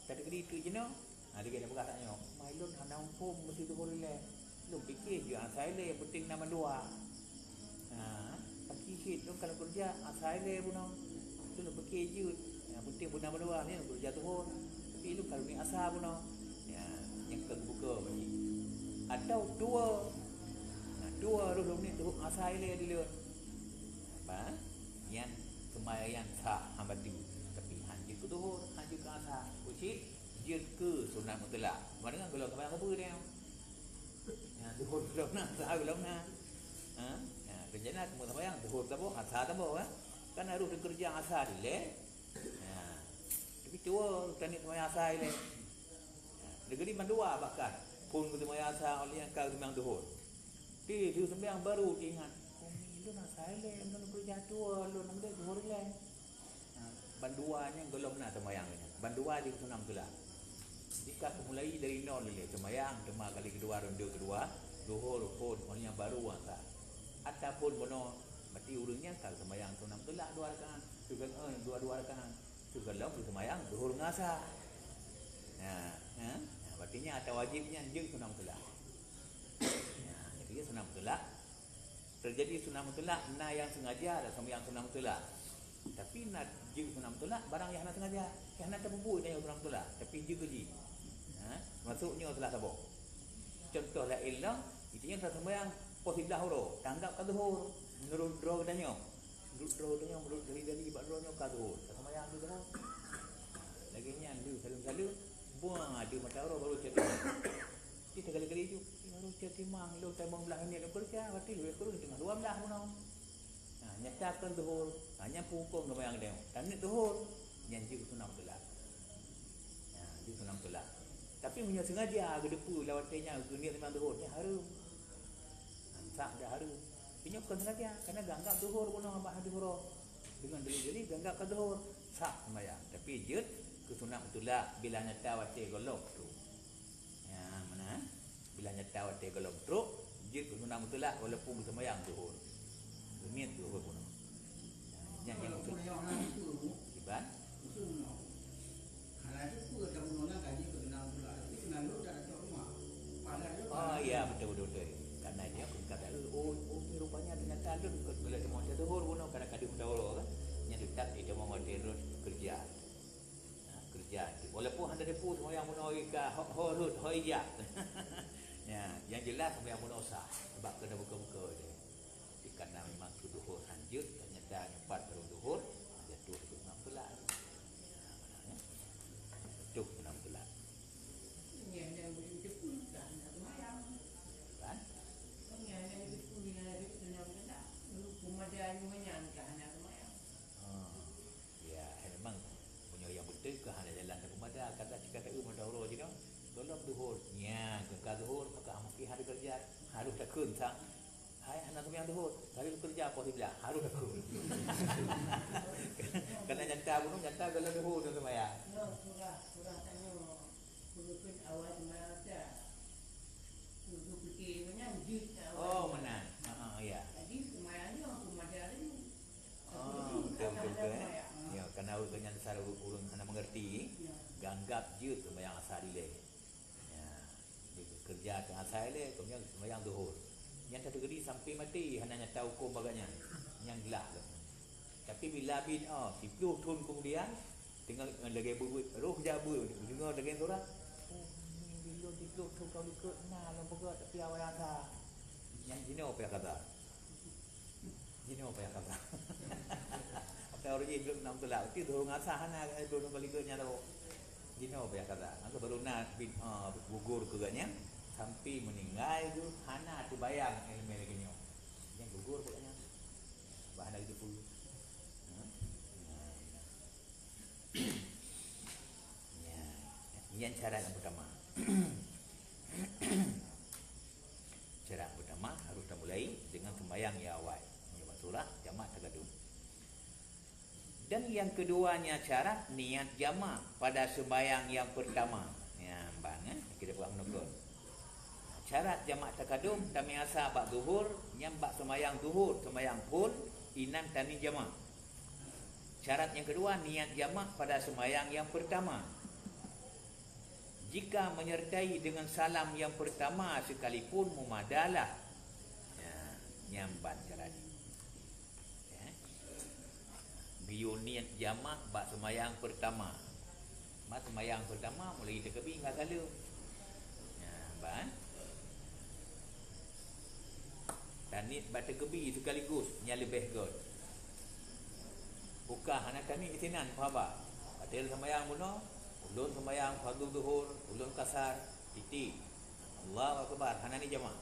tak ada itu je no. Dia kata bekas tanya, "Mailun hana umpum mesti tu boleh." Lu fikir je asal yang penting nama dua. Pagi hit lu kalau kerja asal pun tu lu fikir je. Yang penting pun nama dua ni kerja tu pun. Tapi lu kalau ni asal pun yang terbuka bagi. Atau dua lu ni tu asal dulu. Apa? Yang sembahyang sah hamba tu. Tapi hanya ke zuhur, hanya ke asar. Ucit dia ke sunat mutlak. Mana kan kalau sembahyang apa dia? Zuhur belum nak, asar belum nak. Kerjanya semua sembahyang zuhur tak apa, asar tak apa kan harus kerja asar le. Tapi tua tani sembahyang asar le. Negeri mandua bahkan pun sembahyang asar oleh yang kau sembahyang zuhur. Dia sembahyang baru ingat. Lu nak asar le, lu kerja tua, lu nak zuhur le. Banduanya belum nak sembahyang ni. Bandua di sunam tulah. Jika mulai dari nol ni sembahyang cuma kali kedua ronde kedua, zuhur pun orang yang baru asar. Ataupun bono mati urangnya kalau sembahyang sunam tulah 2 rakaat. Juga 2 rakaat. Juga lalu sembahyang zuhur ngasar. Berartinya atau wajibnya je sunam tulah. Jadi sunam tulah. Terjadi sunam tulah na yang sengaja ada sembahyang sunam tulah. Tapi nak je sunam tolak barang yang nak sengaja yang nak terbubuh dia sunam tolak tapi je keji maksudnya telah tabuk contoh la ilah itu yang tak sembahyang posidah huro tanggap ka zuhur menurut draw katanya menurut dari bakronya ka zuhur tak sembahyang tu dah lagi nya lu salu buang ada mata huro baru cerita kita kali-kali tu baru cerita mang lu tabung belah ini lu kerja berarti lu kurang tengah 12 pun nyatakan zuhur hanya pukul sembahyang dia tanit zuhur yang je sunam tolak je sunam tolak tapi punya sengaja ke depu lawatnya ke niat sembahyang zuhur ni harum sah dah harum punya bukan sengaja kerana ganggap zuhur pun orang bahas zuhur dengan deli-deli ganggap ke zuhur sah sembahyang tapi je ke sunam tolak bila nyata wate golok tu mana bila nyata wate golok tu je ke sunam tolak walaupun sembahyang zuhur niat tu apa pun. Yang Kalau yang nak itu, Iban. itu no. Kalau itu pun tak guna gaji ke senang pula. Tapi senang lu dah ada rumah. Padahal Oh iya betul. Karena dia pun kata rupanya ternyata ada bila semua ada zuhur pun kadang-kadang mendahulu kan. Yang dekat dia mau terus kerja. Kerja. Walaupun ada depu semua yang menawi ke horut hoija. Yang jelas semua yang menosah sebab kena buka-buka dia. Karena memang zuhur lanjut ternyata nyempat terus zuhur jatuh ke sunam tolak jatuh sunam tolak Yang berjepun kan sembahyang kan yang berjepun dengan sunam tolak lu pemadaan menyangka anak sembahyang ya memang punya yang betul ke hanya jalan ke pemadaan kata madahuro je kan golok zuhur nya ke zuhur maka mesti hari kerja harus takun sang Hai anak sembahyang zuhur, hari lu kerja apa dia bilang? Harus aku. Kena nyata pun nyata kalau zuhur tu sembahyang. No, surah tanya berikut awal semasa duduk fikir banyak wujud Oh, menang. Ya. jadi semayangnya aku madari Betul ya. Kerana urutnya besar urun kena mengerti. Ganggap je sembahyang asar dia. Ya. Dia kerja ke asar dia, kemudian sembahyang zuhur. Yang kategori sampai mati hanya tahu hukum baganya. Yang gelap tu. Tapi bila bid'ah 10 tahun kemudian tengah lagi buat roh jabu dengar dengan surah. Oh, ni bila 10 tahun kau ikut nah lembaga tapi awal asar. Yang jino apa kata? Jino apa kata? Apa orang ini belum nak tolak. Itu dorong asah hana dorong kali kerja tu. Jino apa kata? Aku baru nak gugur keganya sampai meninggal tu hana tu bayang ilmu lagi ni. Yang gugur keganya. Bahan lagi tu. Ya. Yang cara yang pertama. Cara pertama harus kita mulai dengan sembahyang yang awal. Menyebab surah jamak takadum. Dan yang keduanya syarat niat jamak pada sembahyang yang pertama. Ya, bang kita buat menukul. Syarat jamak takadum kami asa bab zuhur, yang bab sembahyang zuhur, sembahyang pun inan tani jamak. Syarat yang kedua niat jamak pada sembahyang yang pertama. Jika menyertai dengan salam yang pertama sekalipun memadalah. Ya, nyambat syarat. Ya. Biu niat jamak bab sembahyang pertama. Bab sembahyang pertama mulai terkebi hingga kala. Ya, bab. Dan niat bab terkebi sekaligus yang lebih good. Bukan hanya kami itinan faham. Adil sembahyang bunuh, ulun sembahyang fardu zuhur, ulun kasar, titik. Allahu akbar, hana ni jemaah.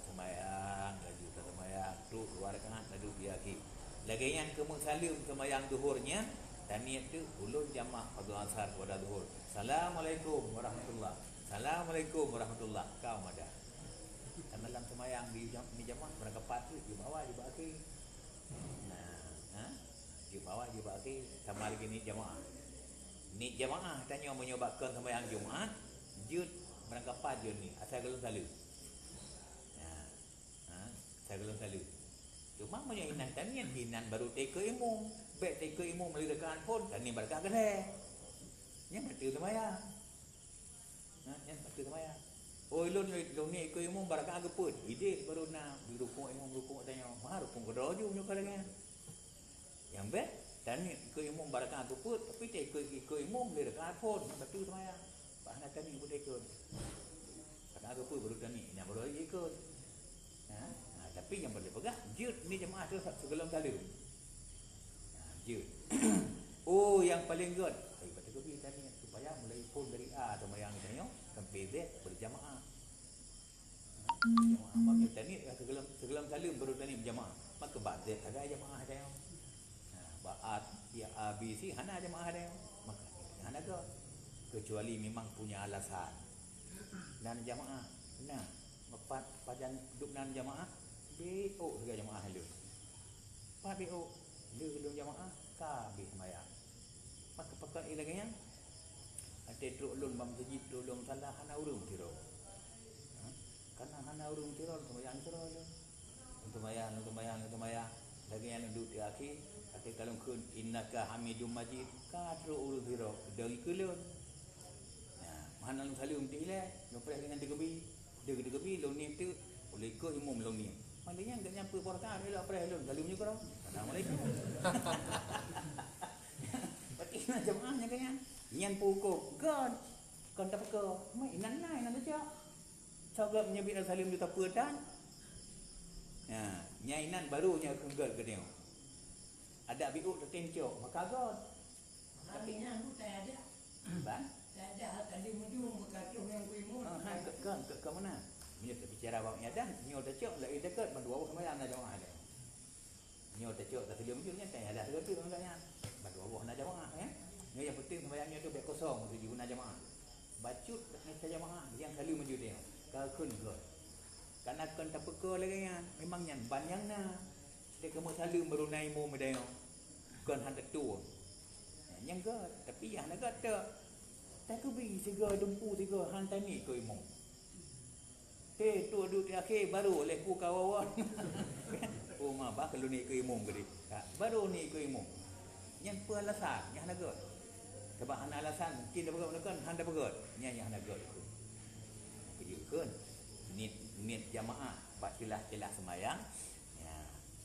Sembahyang, laju sembahyang, tu dua rakaat lalu dia akhir. Lagi yang kamu salim sembahyang zuhurnya, dan niat tu ulun jemaah fardu asar pada zuhur. Assalamualaikum warahmatullahi. Assalamualaikum warahmatullahi. Kau ada. Dan dalam sembahyang di jemaah berangkat tu di bawah di akhir. Di bawah di akhir sama lagi ni jemaah. Ni jemaah tanya menyebabkan sembahyang Jumaat, jud berangkat jud ni asal galung salu. Saya galung salu. Cuma punya inan tanian inan baru teka imum, baik teka imum melalui rekaan pun dan ni berkat gede. Yang betul sembahyang. Yang betul sembahyang. Oh ilun ni ikut imum berkat geput. Ide baru nak dirukuk imum rukuk tanya, "Mah rukuk kedoju punya kalangan." Yang bet dan ni ikut imum barakat tu tapi tak ikut imum dia dekat pun betul semaya bahan tani pun ikut barakat tu baru tani yang baru ikut tapi yang boleh pegang jud ni jemaah tu sebelum kali jud oh yang paling good betul kebi tani supaya mulai pun dari A sembahyang tanya sampai Z berjamaah jamaah maksudnya tani sebelum kali baru tani berjamaah maka bab Z ada jamaah tanya Baat ya ABC hana jemaah ada maka hana ke kecuali memang punya alasan dan jemaah nah mepat pajan duduk dan jemaah BO juga jemaah lu pa BO lu jemaah ka bi sembahyang maka pakat ilaganya ada ulun bam masjid ulun salah hana urung tiro karena hana urung tiro sembahyang tiro untuk sembahyang lagi yang duduk di akhir kata kalau kun innaka hamidum majid ka tru urudiro dari kulun mana lu salim dia lepas dengan degebi lu ni tu boleh ke imam lu ni maknanya enggak nyampe porta dia lah pres lu salim juga dah assalamualaikum berarti nak jemaahnya kan yang pukul god kon tak ke mai nan aja cakap menyebut salim di tapuan nyainan barunya kenggal ke dia. Ada biuk tertencok, maka god. Tapi yang tu tak ada. Bang? Tak ada tadi mujung berkacau yang kuimun. Ke mana? Ni bicara bang ada, ni ada cok lagi dekat berdua sembahyang nak jemaah ada. Ni ada cok tak dia mujungnya tak ada seperti enggaknya. Berdua nak jemaah ya. Ni yang penting sembahyangnya tu baik kosong untuk guna jemaah. Bacut nak jemaah yang kali maju dia. Kalau kun god. Karena kan tak peka lagi kan. Memangnya banyak na. Dia kamu selalu merunai mu medang. Kan hendak tu. Yang ke tapi yang nak kata tak kebi sega dempu tiga hantai ni ke imong. Tu duduk di akhir baru oleh ku kawan. Oh ma bah kalau ni ke imong ke dia. Baru ni ke imong. Yang apa alasan yang nak kata. Sebab hana alasan mungkin dia bergerak kan handa bergerak. Yang nak kata. Kejukan niat jamaah baca-celah sembahyang ya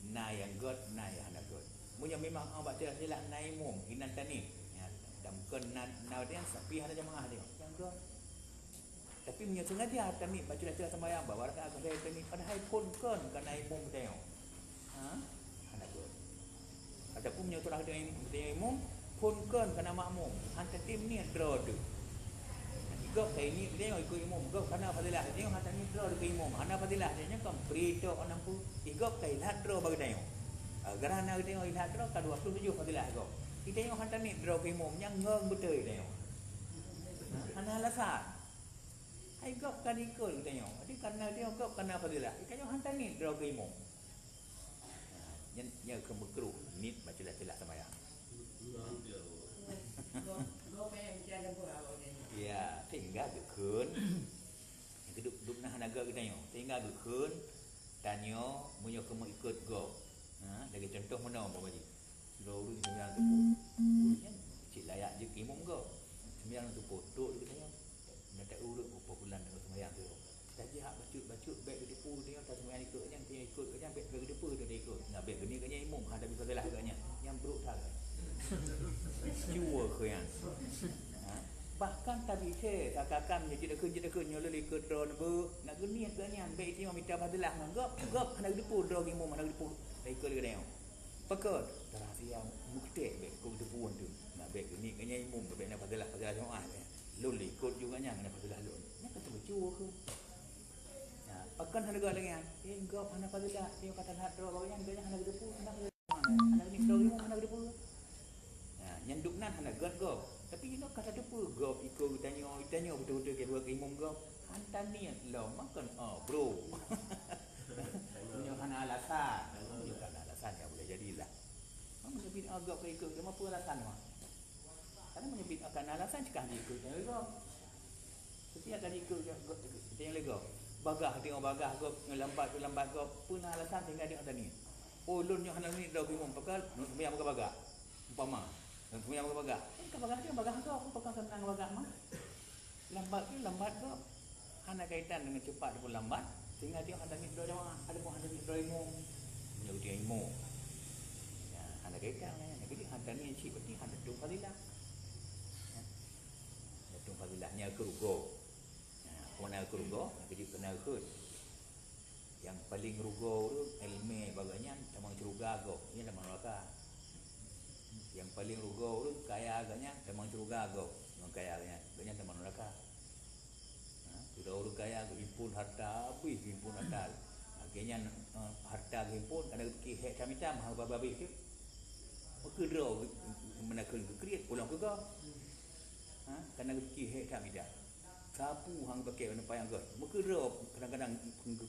na yang god na yang hana god munnya memang baca-celah na imum inan tani ya damkan na dia sapi hana jamaah dia yang god tapi munnya sengaja tani baca-celah sembahyang bawa rakaat ke tani padahal pun kan kana imum tengok hana god ataupun munnya turah dengan imum pun kan kana makmum hantar tim ni draw tu gop kai ni dia ikut imam gop kana fadilah dia hata ni draw dekat imam hana fadilah dia nya kan berita orang pu igop kai lah draw bagi dia gerana dia ilah draw ka 27 fadilah gop kita yang hata ni draw ke imam yang ngeng betul dia hana alasan ai gop kan ikut kita yang jadi karena dia gop kana fadilah kita yang hata ni draw ke imam nya ke makruh ni baca-celah sembahyang Go pe jalan buat ni. Ya, tinggal gekun. Duduk nah naga kita yo. Tinggal gekun tanyo munyo kamu ikut go. Lagi contoh mana apa bagi? Dulu sembilan tu. Cik layak je kimum go. Sembilan tu foto kita yo. Nak tak urut berapa bulan dengan sembahyang tu. Jadi hak bacut baik dia pu dia tak sembahyang ikut yang dia ikut yang baik dia pu dia ikut. Nak baik geni kanya imum ada bisa salah agaknya. Yang buruk tak. Jua ke yang. Bahkan tadi saya kakak menjadi kerja nyolol ikut drone bu nak geni agaknya baik dia minta badalah gop nak depu drone imum nak depu ikut dia. Pakot terasa bukti baik kau depu tu. Nak baik geni kanya imum baik nak badalah jemaah. Lul ikut juga nya nak badalah lul. Nak kata jua ke. Ya, pakan harga lagi kan. Gop hana badalah dia kata nak drone bagaian dia hana depu nak ni drone imum hana depu. Yang duknan hana gop tapi you know kata depu gop ikut tanya betul-betul ke buat imam gop hantar ni lah makan bro punya hana alasan bukan alasan yang boleh jadilah menyebut gop ke ikut dia apa alasan mah karena menyebut akan alasan cakap dia ikut tengok gop setiap kali ikut tengok gop bagah tengok bagah gop lambat gop pun alasan tinggal dia tadi lun yang hana ni dah imam pakal biar bagah umpama dan punya bagah. Kan bagah dia bagah tu aku pakai senang bagah mah. Lambat tu hana kaitan dengan cepat pun lambat. Tinggal dia ada ni dua jemaah, ada pun ada ni dua imam. Menjadi dia imam. Ya, hana kaitan kan. Jadi ada ni cik berarti ada tu fadilah. Ya. Tu fadilahnya kerugo. Ya, mana kerugo? Jadi kena ikut. Yang paling rugo tu ilmu baganya sama ceruga go. Ini nama neraka. Yang paling rugo tu kaya agaknya memang ceruga go. Memang kaya agaknya teman neraka. Sudah orang kaya himpun harta habis himpun harta. Akhirnya harta himpun ada rezeki hek macam hang babi tu. Maka draw menakul kreat pulang ke kau. Kerana rezeki hek macam sapu hang pakai mana payang ke. Maka draw kadang-kadang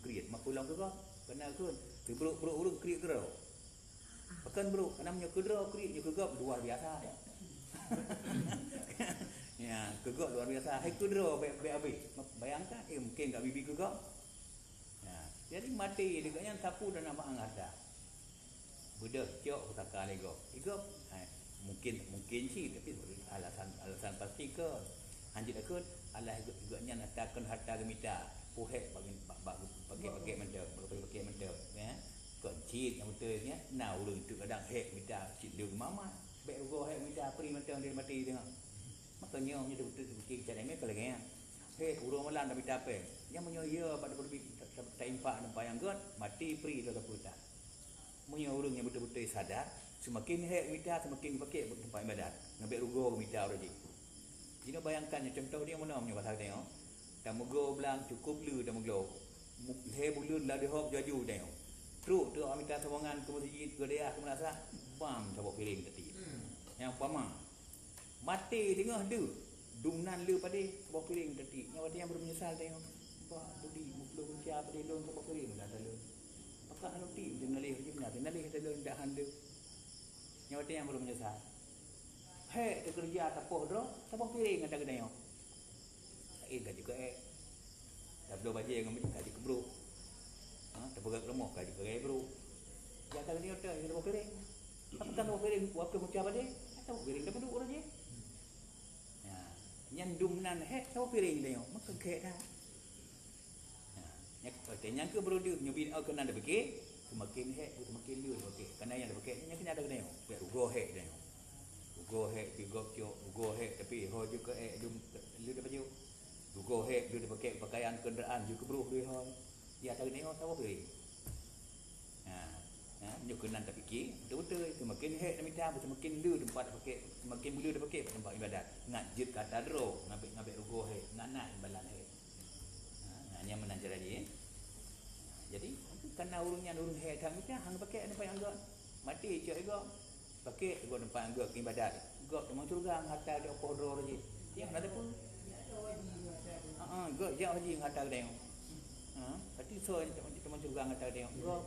kreat mak pulang ke kau. Kena kun terburuk-buruk urung kreat draw. Bahkan bro, namanya kedraw kreat je kegap luar biasa. Ya, kegap luar biasa. Hai kedraw baik-baik habis. Bayangkan mungkin kat bibi kegap. Ya, jadi mati dekatnya sapu dan nama angata. Budak cok takar lego. Igap mungkin sih tapi alasan pasti ke. Anjir akut Allah igaknya nak takkan harta gemita. Pohek pakai mendap, pakai mendap ya. Koncit yang betulnya nah ulun tu kadang hek minta cik dia mama baik rugo hek minta pri mentang dia mati tengok makanya nya betul fikir cara ni kalau gaya hek urang malam dah minta apa yang menyo ya pada berbi tak impak nampak yang god mati pri dah putar menyo urang yang betul-betul sadar semakin hek minta semakin pakai tempat ibadat ngambil rugo minta orang jadi bayangkan contoh dia mana menyo pasal tengok dah mugo belang cukup lu dah mugo he bulun lah dia hop jaju tengok teruk tu orang minta sokongan ke masjid ke dia ke mana bam cabut piring tadi. Yang pama mati tengah tu dumnan le pada cabut piring tadi. Yang ada yang bermenyesal tengok. Pak budi muklo kunci apa dia lon tak piring dah dalam. Pakak anu ti dia nalih je benar. Nalih dalam dak hande. Nyawa yang belum menyesal. Hei, dia kerja tapoh piring kata kedai yo. Gaji ke dah belum baje dengan gaji ke bro. Tak pegang lemah gaji ke bro. Dia kata dia tapoh piring. Apa tapoh piring buat ke macam apa dia? Tapoh piring dah duduk orang je. Ya, nyandum nan tapoh piring dia yo. Maka kek dah. Ya, yang ke bro dia nyubi au kena dah fikir, semakin semakin dia okey. Kerana yang dah fikir nya kena ada kedai yo. Biar rugo dia yo. Rugo pigok yo, rugo tapi ho juga dia dah baju. Rugo dia dah pakai pakaian kenderaan juga bro dia ho. Ya tahu ni tahu apa ni? Nyukunan tak fikir, betul-betul semakin dah minta semakin dia tempat pakai, semakin mulia dia pakai tempat ibadat. Ngajit kata dro, ngabek rugo nak imbalan yang menajar dia. Jadi kerana urungnya urung dah minta hang pakai apa yang agak mati cak agak pakai gua tempat agak ibadat. Gak memang curang harta dia podro je. Yang ada pun. Gak jauh haji harta dia. Tapi so teman curang harta dia. Gak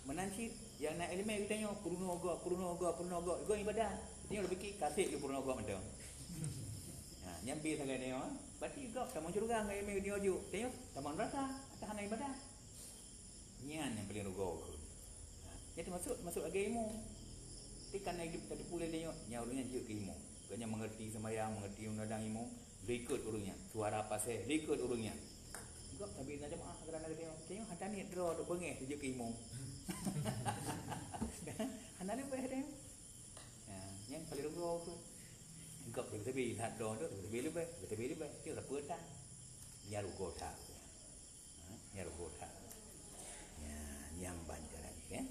menanci yang nak elemen kita tengok purno gak ibadat. Dia lebih fikir kasih ke purno gak macam. Nyambi sangat dia. Berarti gak teman curang elemen dia ojo. Tengok teman rasa tahan ibadat. Nyan yang paling rugo. Jadi masuk lagi ilmu. Tikan lagi tadi pula tengok nyaurnya je ke ilmu. Kanya mengerti sembahyang, mengerti undang ilmu, berikut urungnya. Suara pasal berikut urungnya. Gak tapi nak jemaah kerana dia tengok hantar ni draw dok bengeh je ke ilmu. Hantar ni boleh dia. Yang paling rugo tu. Gak tapi lihat draw tu, tapi lebih. Dia apa dah. Nya rugo tak. Nya rugo tak. Yang banjar lagi kan.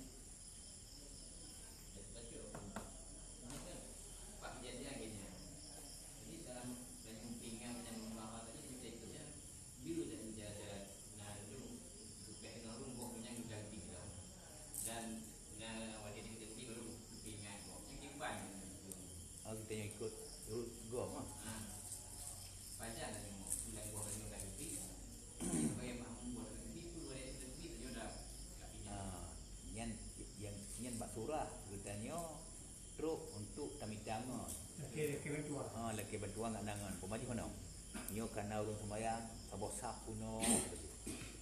Kita yang ikut gom ah. Pajak dah tengok bulan buah dengan kat tepi. Bagi mak buat kat tepi tu ada tepi tu dah. Yang bak surah ceritanya truk untuk tamitanga. Laki bantuan. Laki bantuan nak nangan. Pemaji mana? Nyo kana urung sembayang, sabah sap puno.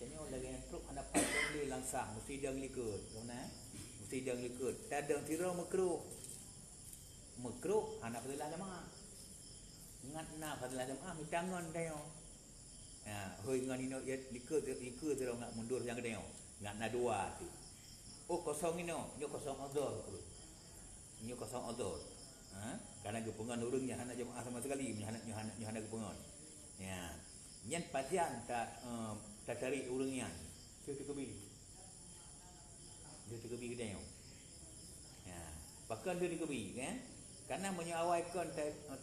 Katanya lagi yang truk hendak pasang dia langsang mesti dia ngikut. Mana? Mesti dia ngikut. Tadang tira makruh. Makruh anak fadilah jamaah. Ingat nak fadilah jamaah mitangan dayo. Hoi ngan ino ya likut tira ngak mundur yang dayo. Ngak na dua tu. Oh kosong ino, nyo kosong odor. Nyo kosong odor. Karena gepungan urungnya anak jemaah sama sekali nyohana gepungan. Ya. Nyen pajian tak cari urungnya. Dia kebi kita yo. Ya. Pakan dia kebi kan? Karena menyawaikan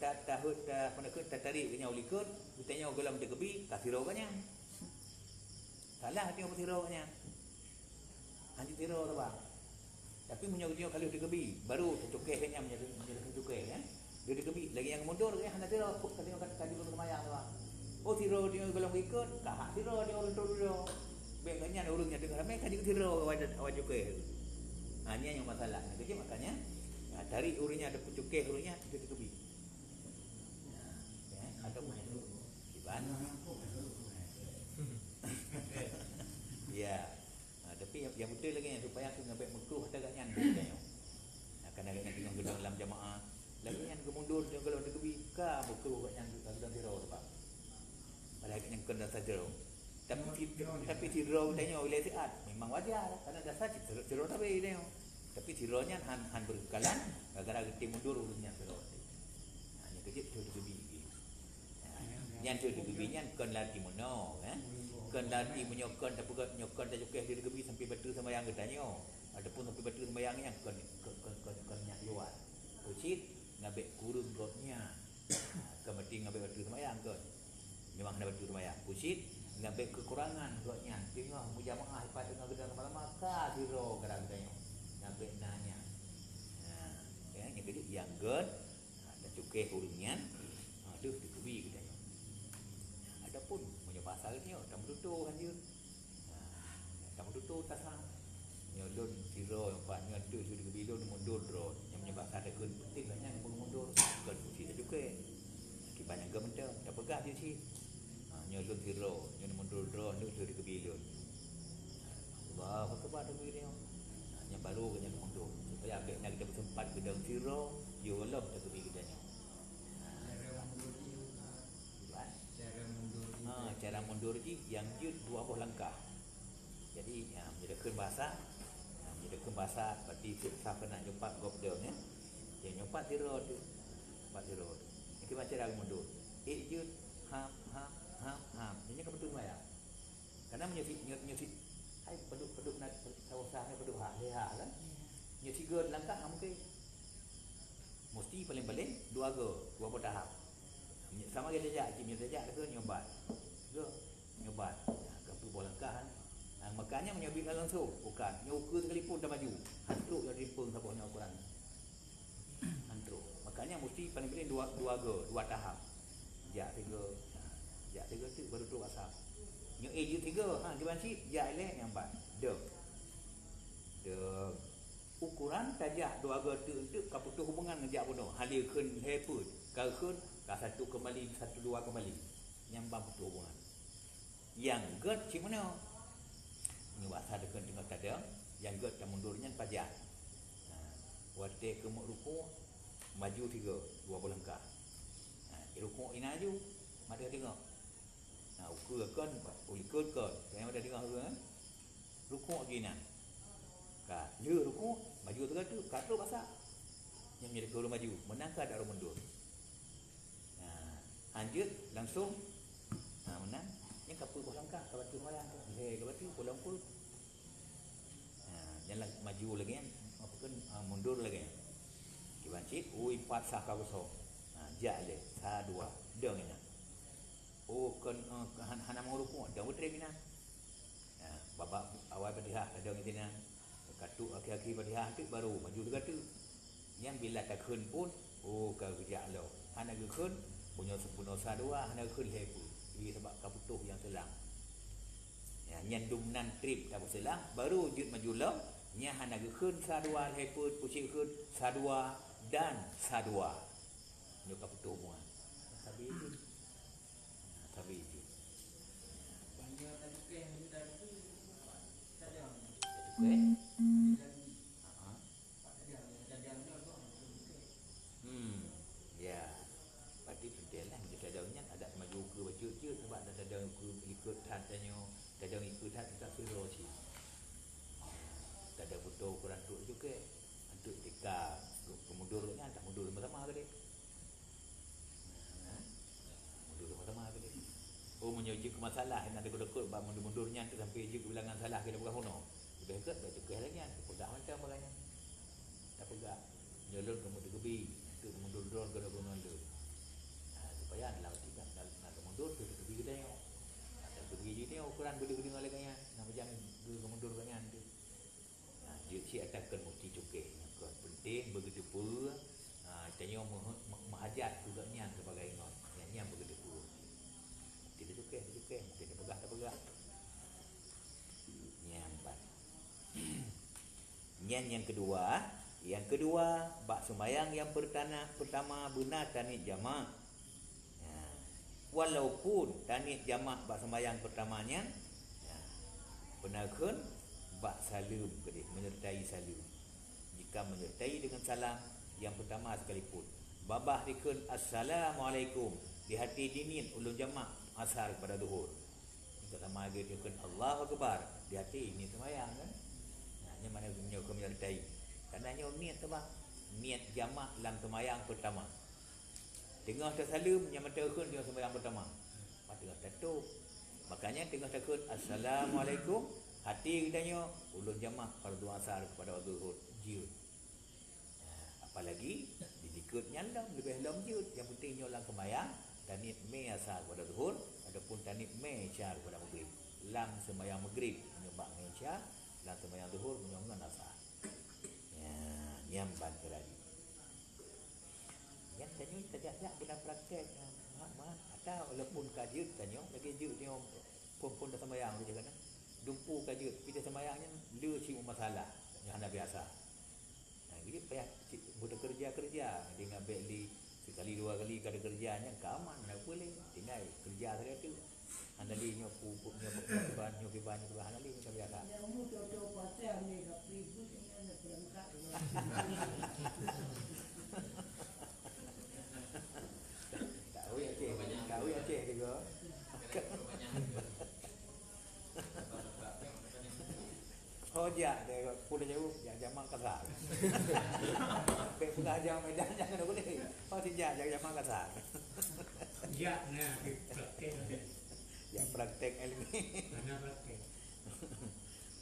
tahut penekut tarik nya ulikut, utanya gelam dia kebi kasiro kanya. Salah dia kasiro kanya. Anji tiro tu bang. Tapi menyau kalau dia kebi baru tercukeh kanya menjadi tercukeh kan. Dia kebi lagi yang mundur kan hendak tiro tengok kali belum semayang tu bang. Oh tiro dia gelam ikut, kah tiro dia orang tu. Beganya urungnya dengar ramai kaji tiro awak cukeh. Hanya yang masalah. Jadi makanya tarik urungnya ada pucukeh urungnya dia kebi. Ada mana tu? Iban. Ya. Tapi yang betul lagi supaya aku ngabek makruh agaknya tanya. Akan agaknya tengok gedang dalam jamaah. Lagi yang kemundur dia kalau ada kebi ka makruh agaknya gedang tiro pak. Padahal yang kena saja. Tapi tiro tanya oleh siat memang wajar karena dasar tiro tapi dia. Tapi tironya han berkalan gara-gara kita mundur urusnya tiro. Hanya kejip tu kebi. Yang tu kebinya kan lagi mono kan. Kan lagi menyokon tapi nyokon dah cukeh dia kebi sampai betul sembahyang katanya. Adapun sampai betul sembahyangnya kan nyak luar. Ucit ngabek kurung gotnya. Kemati ngabek betul sembahyang kan. Memang ada betul sembahyang. Ucit ngabek kekurangan gotnya. Tengah mujamaah pada tengah gedang malam ka diro kadang-kadang. Ngabek nanya. Ya yang kedua yang god ada cukeh kurungnya. Aduh dikebi katanya. Adapun menyebasa hari ni tak betul kan dia. Tak betul tak sah. Nyolon tiro yang pak nyodo sudah kebilon mundur drone yang menyebabkan ada kun penting banyak yang mundur kan kita juga. Banyak gementar, tak pegah dia sih. Nyolong tiro, nyolong mundur drone tu sudah kebilun. Allah, apa khabar tu dia? Yang baru kena mundur. Supaya apik nak kita bersempat ke dalam tiro, dia walau tak kebi kedanya. Cara mundur ni yang dia 2 buah langkah. Jadi menjadikan bahasa berarti siapa nak jumpa gopdel ni. Yang nyumpat tiro tu. Empat tiro. Ini macam cara mundur. Jut ham. Ini kan betul ya. Karena menyusik hai peduk nak sawah ni peduk leha kan. Nyusik gerd langkah mungkin. Mesti paling-paling 2 tahap. Sama dia jejak, ke nyobat. Nyobat. Ke buah langkah kan. Makanya menyabitkan langsung. Bukan. Nyoka sekalipun dah maju. Hantuk yang rimpung siapa nak ukuran. Hantuk. Makanya mesti paling-paling 2 tahap. Jak 3 tu baru tu asap. Yang A je 3. Dia banci jak elek yang 4. Dek. Ukuran tajak 2 tu kaputuh hubungan ngejak bodoh. Halia keun heput. Kalau keun ka 1 kembali 1 2 kembali. Yang putuh hubungan. Yang gerd cik mana? Ni bahasa dekat tengah tadang. Yang gerd dan mundurnya pajak. Wate ke ruku maju 2 buah langkah. Ruku ina aju mata tengok. Ukur kan ulikut kan. Yang ada tengok kan. Ruku gina. Ka dia ruku maju tu kata bahasa. Yang menjadi guru maju, menangkah darah mundur. Lanjut langsung menang. Yang kapal buah langkah ke batu mayang tu. Ke batu pulang pul. Jalan maju lagi kan. Apa kan mundur lagi. Kibancit, 4 sah kau besar. Jak le, sah 2. Deng ina. Kan hana mau ruku, dah betre mina. Babak awal berdiah ada ngitina. Katuk aki-aki berdiah tu baru maju dekat tu. Yang bila tak keun pun, kau kerja lo. Hana keun punya sempurna sah 2, hana keun hepu. Ini sebab kaputuh yang selang. Yang dumnan trip tak selang, baru jut maju lo. Nya hana keun sah 2 hepu, pusing keun sah 2 dan sah 2. Nyo kaputuh semua. Tapi itu. Banyak tadi ke yang kita tu tak ada. Ya. Pasti penting lah kita daunnya ada maju ke baju sebab ada daun ikut hatanya, ada ikut hat tak suruh sih. Tak ada butuh ukuran tu juga. Untuk tika kemudurnya tak mundur sama ke dia. Mundur sama ke dia. Menyuji ke masalah yang ada kedekut bab mundur-mundurnya tu sampai je bilangan salah kita bukan hono. Lebih dekat dah cekah lagi kan. Pegang macam bagainya. Tak pegang. Nyolong kemudian gebi. Itu mundur drone ke guna lu. Supaya dalam tidak nak mundur tu gebi kita tengok. Tak pergi je tengok ukuran benda-benda lagi kan. Nak macam dulu mundur kan tu. Dia si atakkan mesti cukai. Penting begitu pun. Tanya menghajat juga nian sebagai ingat. Yang begitu pun. Tidak cukai. Mungkin dia pegang tak pegang. Yang kedua bak sembahyang yang pertama benar tanit jamak. Walaupun tanit jamak bak sembahyang pertamanya benarkan bak salam ke dia, menyertai salam. Jika menyertai dengan salam yang pertama sekalipun. Babah dikun assalamualaikum di hati dinin ulun jamak asar pada zuhur. Kita sama lagi dikun Allahu akbar di hati ini sembahyang kan. Yang mana menyokong menyertai. Kerana niat sebab niat jamak dalam sembahyang pertama. Tengah tersalam yang menterkun tengah sembahyang pertama. Tengah tertutup. Makanya tengah terkun assalamualaikum. Hati kitanya ulun jamak fardu asar kepada zuhur jud. Apalagi dikut nyalam lebih lam jud. Yang penting nyolang sembahyang tanit me asar kepada zuhur adapun tanit me isya kepada maghrib. Lam sembahyang maghrib menyebab me isya, lam sembahyang zuhur menyebab asar. Yang bantu lagi. Yang tanya tajak-tajak pernah praktek atau walaupun kajut tanya lagi jut tengok pun dah sembahyang dia kan. Dumpu kerja, kita sembahyangnya dia cik masalah yang anda biasa. Jadi payah budak kerja dia ngambil li sekali dua kali kada kerjanya keaman dah boleh tinggal kerja saja tu. Anda li nyoku ban anda li macam biasa. Yang mu tu pasal ni kat ribut dengan berangkat. Tahu ya cik juga. Oh dia pula jauh yang jamak kasar. Pek pengajar Medan jangan boleh. Oh tidak jangan jamak kasar. Ya, nah, praktek. Ya praktek ilmi. Mana praktek?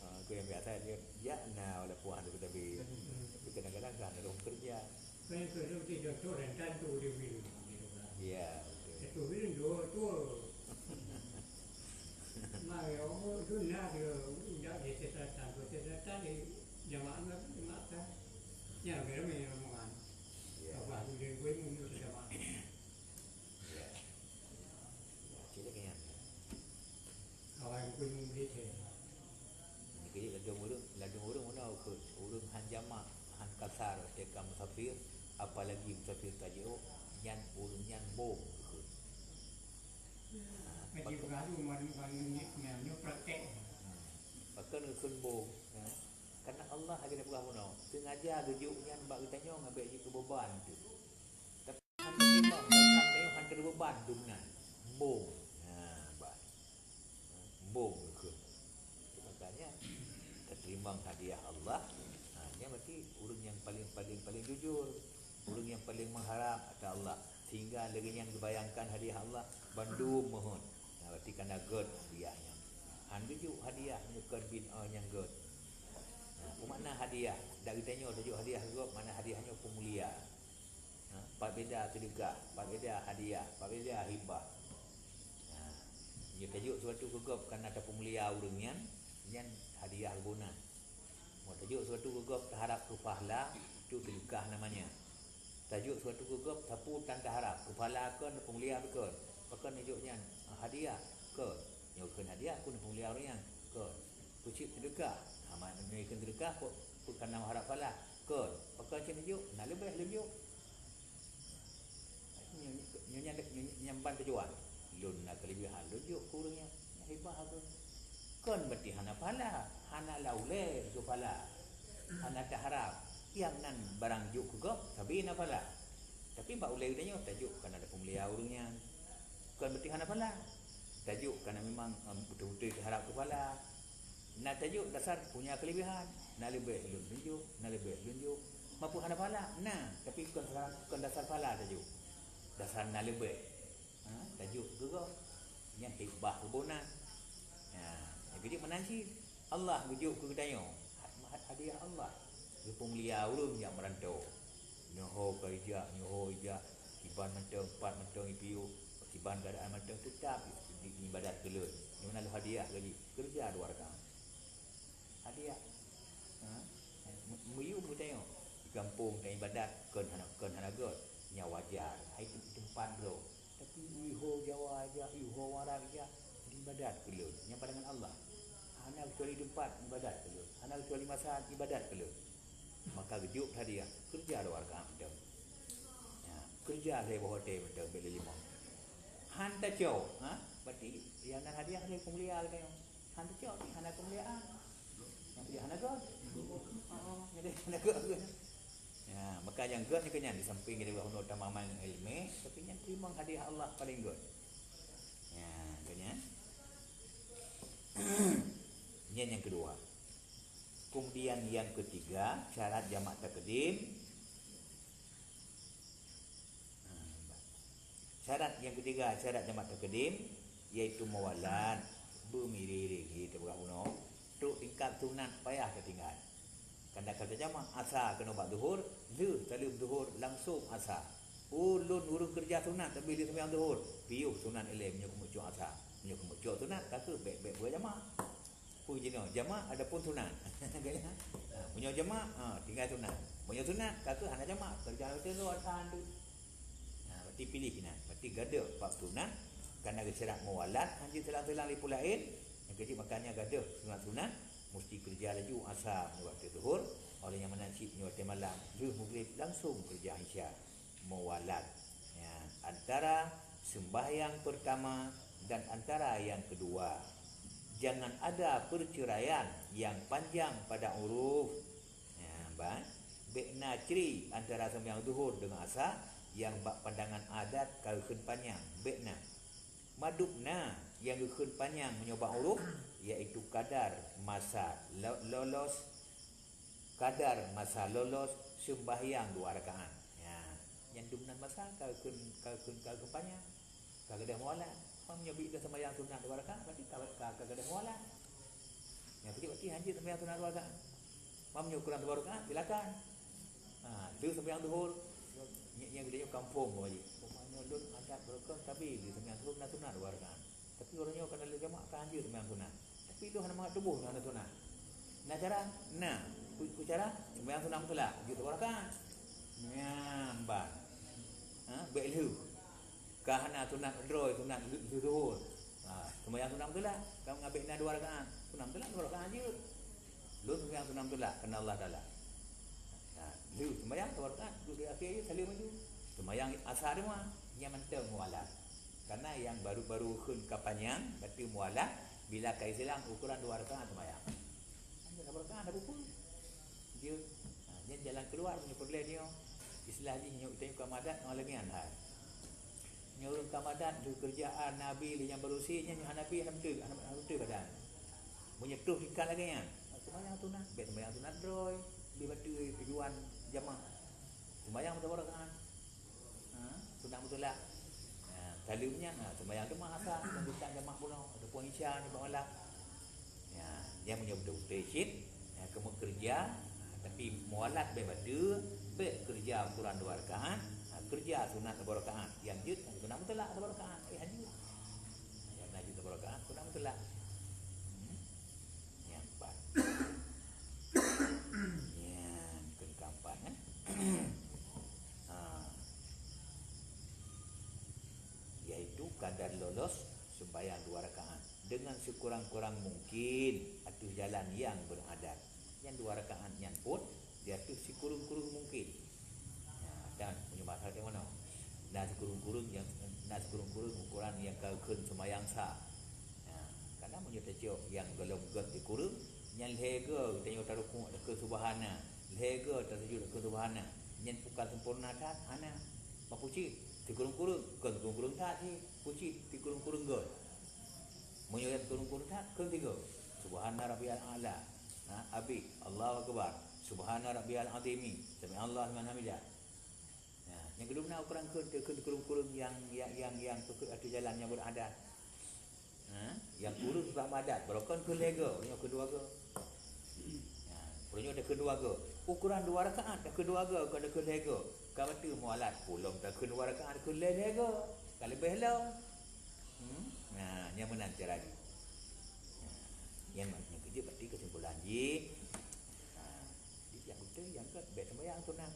Aku yang biasa dia ya nah oleh puan tu tapi kadang-kadang kan ada orang kerja. Kan tu dia tu rentan tu dia biru. Ya betul. Itu biru tu. Mai orang tu nak dia di tetatan di jamaah kan. Ya, kira mai rombongan. Ya. Apa tu dia gue mu jamaah. Ya. Cik kan. Kawan gue mu di te. Jadi ladung urang mana ke urang han jamak han kasar tekam musafir apalagi musafir tajau yang urang yang bom. Jadi baru mana ni praktek. Bahkan ukun bom. Karena Allah ada berapa mana? Sengaja gejuknya bak tanya ngambil je ke beban tu. Tapi han memang dalam tanya han ada beban tu dengan bom. Bom ke. Makanya terima hadiah Allah. Dia berarti urang yang paling jujur, urang yang paling mengharap kepada Allah. Sehingga lagi yang dibayangkan hadiah Allah bandum mohon. Berarti kena god hadiahnya. Han gejuk hadiah nyekan bin yang god. Makna hadiah. Dari tanya tajuk hadiah god mana hadiahnya pemulia. Pak beda sedekah, pak beda hadiah, pak beda hibah. Dia tajuk suatu gegap kerana ada pemulia urang yang hadiah guna. Mau tajuk suatu gegap terharap ke pahala itu sedekah namanya. Tajuk suatu gegap sapu tanpa harap ke pahala ke pemulia ke. Pakai tajuknya hadiah ke. Nyokun hadiah pun pemulia orang yang ke. Kucip sedekah. Amat menaikan sedekah pun kerana harap pahala ke. Pakai tajuk nak lebih. Nyamban tujuan. Lun nak kelebihan lujuk kurangnya hebat aku kan berarti hana pala hana laule tu pala hana tak harap yang nan barang juk kegop tapi na pala tapi bak ulai tanya tajuk kan ada pemulia urangnya kan berarti hana pala tajuk kerana memang betul-betul harap kepala nak tajuk dasar punya kelebihan nak lebih lunjuk mampu hana pala nah tapi kan dasar pala tajuk dasar nak lebih tajuk juga yang hibah kebunan. Jadi menanti Allah bujuk ke tanya hadiah Allah ke pemulia ulun yang merantau nyoho kerja kiban mentang 4 mentang ipiu kiban keadaan mentang tetap ibadat kelut ni mana lu hadiah lagi kerja dua rakam hadiah muyu mu tanya di kampung dan ibadat kan hanagot nya wajar itu tempat bro tapi iho Jawa aja, iho Warang aja ibadat kelut. Yang pandangan Allah. Hana kecuali tempat ibadat kelut. Hana kecuali masa ibadat kelut. Maka gejuk hadiah kerja ada warga macam. Ya, kerja saya bawa hotel macam beli 5. Han tak jauh, berarti yang nak hadiah dari pemulia kita. Han tak jauh ni hana pemuliaan. Yang dia hana god. Jadi hana god. Ya, maka yang god ni kenyan di samping dia berhunur tamaman ilmu, tapi yang terima hadiah Allah paling god. Ya, kenyan. Ini yang kedua. Kemudian yang ketiga, syarat jamak takdim. Syarat yang ketiga, syarat jamak takdim iaitu mawalad bermirip kita berguna. Untuk tingkat sunat payah ketinggal. Kanda kata jamak asa kena buat zuhur, salim zuhur langsung asa. Ulun urus kerja sunat tapi dia sembahyang zuhur. Piuh sunat elem menyok asa. Menyok sunat kata baik-baik berjamak. Puji no jamak adapun sunat. Punya jamak tinggal sunat. Punya sunat kata hana jamak kerja kita tu asa tu. Berarti pilih kena. Berarti gada bab sunat Kerana syarat muwalat hanya telang-telang lipu lain. Yang kecil makanya gaduh sunat-sunat mesti kerja laju asar waktu zuhur. Oleh yang menasib waktu malam maghrib langsung kerja isya muwalat. Ya, antara sembahyang pertama dan antara yang kedua. Jangan ada perceraian yang panjang pada uruf. Ya, Bekna ceri antara sembahyang zuhur dengan asar yang bak pandangan adat kalkun panjang. Bekna. Madubna yang kalkun panjang menyobak uruf iaitu kadar masa lolos sembahyang 2 rakaat. Ya, yang dumnan masa kalkun panjang. Kagak mualat. Menyebut dah sembahyang sunat 2 rakaat berarti kagak ada mualat. Yang kecil berarti hanya sembahyang sunat 2 rakaat. Mamnya ukuran 2 rakaat silakan. Dia sembahyang zuhur yang dia kampung aja. Pokoknya lun adat berkon tapi dia sembahyang zuhur sunat 2 rakaat. Tapi orangnya kena le jemaah kan dia sembahyang sunat. Tapi lu hanya mak tubuh sunat sunat. Nah cara ku cara sembahyang sunat mutlak 2 rakaat. Nyamban. Belu. Kahana sunat droy sunat zuhur. Sembahyang sunat mutlak kamu ngambil 2 rakaat. Sunat mutlak 2 rakaat je. Lu sembahyang sunat mutlak kena Allah Taala. Lu sembahyang 2 rakaat duduk di akhir je salim maju. Sembahyang asar dia mah yang mentang mualat. Karena yang baru-baru kun kapanjang berarti mualat bila kai silang ukuran 2 rakaat sembahyang. Hanya 2 rakaat dah pun. Dia jalan keluar punya perle dia. Istilah ni nyok tengok kamadat ngalengan hal. Nyurung kamadat tu kerjaan Nabi yang berusinya Nabi betul badan. Menyetuh ikan lagi kan. Sembahyang sunat, sembahyang sunat droy, di batu tujuan jamaah. Sembahyang berapa rakaat? Sunat betul lah. Kalimnya sembahyang tu mah asal bukan jamaah pun ada puan isya ni malam. Ya, dia menyebut betul kamu kerja tapi mualat bebatu, kerja ukuran 2 rakaat, kerja sunat 2 rakaat. Yang jut sunat betul lah 2 rakaat. Hanya. Yang najis 2 rakaat sunat betul lah. Iaitu kadar lolos sembahyang 2 rakaat dengan sekurang-kurang mungkin atas jalan yang beradat. Yang 2 rakaat yang pun dia tu sekurang-kurang mungkin. Ya, dan punya masalah di mana? Dan sekurang-kurang ukuran yang kalkun sembahyang sah. Ya, karena punya tecok yang golong got dikurung yang lega tengok tarukung ke subhana. Lega tersujud ke subhana. Yang bukan sempurna tak ana. Mapuci dikurung-kurung, kan kurung-kurung tak si puci dikurung-kurung gol. Menyurat kurung-kurung tak kan 3. Subhana rabbiyal a'la. Abi Allahu akbar. Subhana rabbiyal azimi. Sami Allah liman hamidah. Yang kedua nak ukuran kurung-kurung yang ada jalan yang beradat. Yang kurung sebab adat berokon ke lega, yang kedua ke. Punya ada kedua ke. Ukuran 2 rakaat ada kedua ke, ada ke lega. Kau betul mualat pulung tak ke 2 rakaat ada ke lega. Kalau lebih lah. Yang menanti lagi. Yang kerja berarti kesimpulan je. Yang betul yang ke baik sembahyang sunat.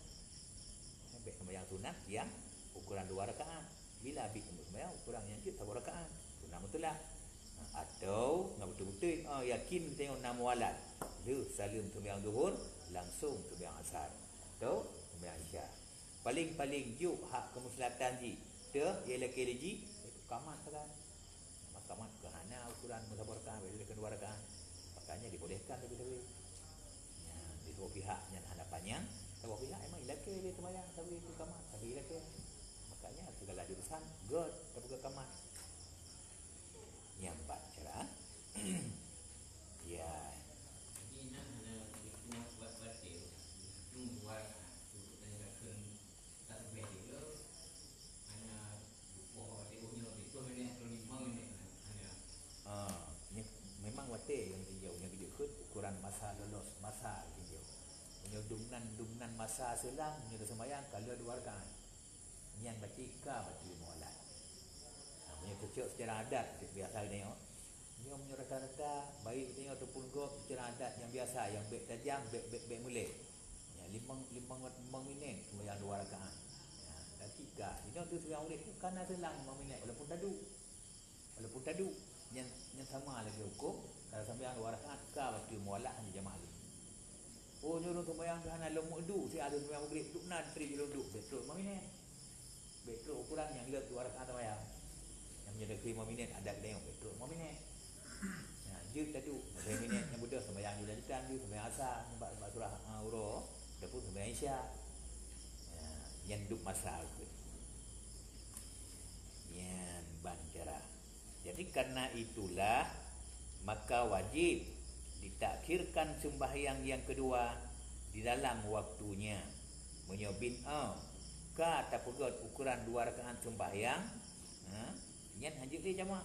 Baik sembahyang sunat yang ukuran 2 rakaat. Bila habis sembahyang ukuran yang 3 rakaat. Sunat betul lah. Atau nak betul-betul yakin tengok nama walat. Dia salim sembahyang zuhur langsung sembahyang asar. Atau sembahyang isya. Paling-paling juk hak kemuslatan ji. Dia ialah KDG itu kamat kan. Kamat kehana ukuran berapa rakaat bila ke 2 rakaat. Makanya dibolehkan lebih-lebih. Ya, di dua pihak yang hadapannya, dua pihak memang ilake dia sembahyang tapi itu kamat, tapi ilake. Makanya segala jurusan god terbuka kamat. Yang 4 cara. Ya. Memang watir yang tinjau yang dia ikut ukuran masa lolos masa tinjau. Punya dumnan masa selang punya sembahyang kalau 2 rakaat. Yang batika batu mualat. Punya kecil secara adat biasa tengok. Dia punya rata-rata baik tengok ataupun go secara adat yang biasa yang baik tajam baik mulai. Ya 5 minit sembahyang 2 rakaat. Ya dan 3. Ini tu sembahyang urip tu kan selang 5 minit walaupun tadu. Walaupun tadu yang sama lagi hukum. Kalau sembahyang 2 rakaat ka waktu mualaf hanya jamaah lagi. Oh nyuruh sembahyang hana lemuk duk, si ada sembahyang maghrib duk nak tri jelung duk betul 5 minit. Betul ukuran yang let 2 rakaat sembahyang. Yang menjadi 5 minit ada tengok betul 5 minit. Nah, je tadu 5 minit yang budak sembahyang juga lanjutan dia sembahyang asar sebab surah Urah, ataupun sembahyang Isyak. Yang duk masa aku. Yang bancara. Jadi karena itulah maka wajib ditakhirkan sembahyang yang kedua di dalam waktunya. Menyobin ka tapugot ukuran 2 rakaat sembahyang, yang hajib dia jamaah.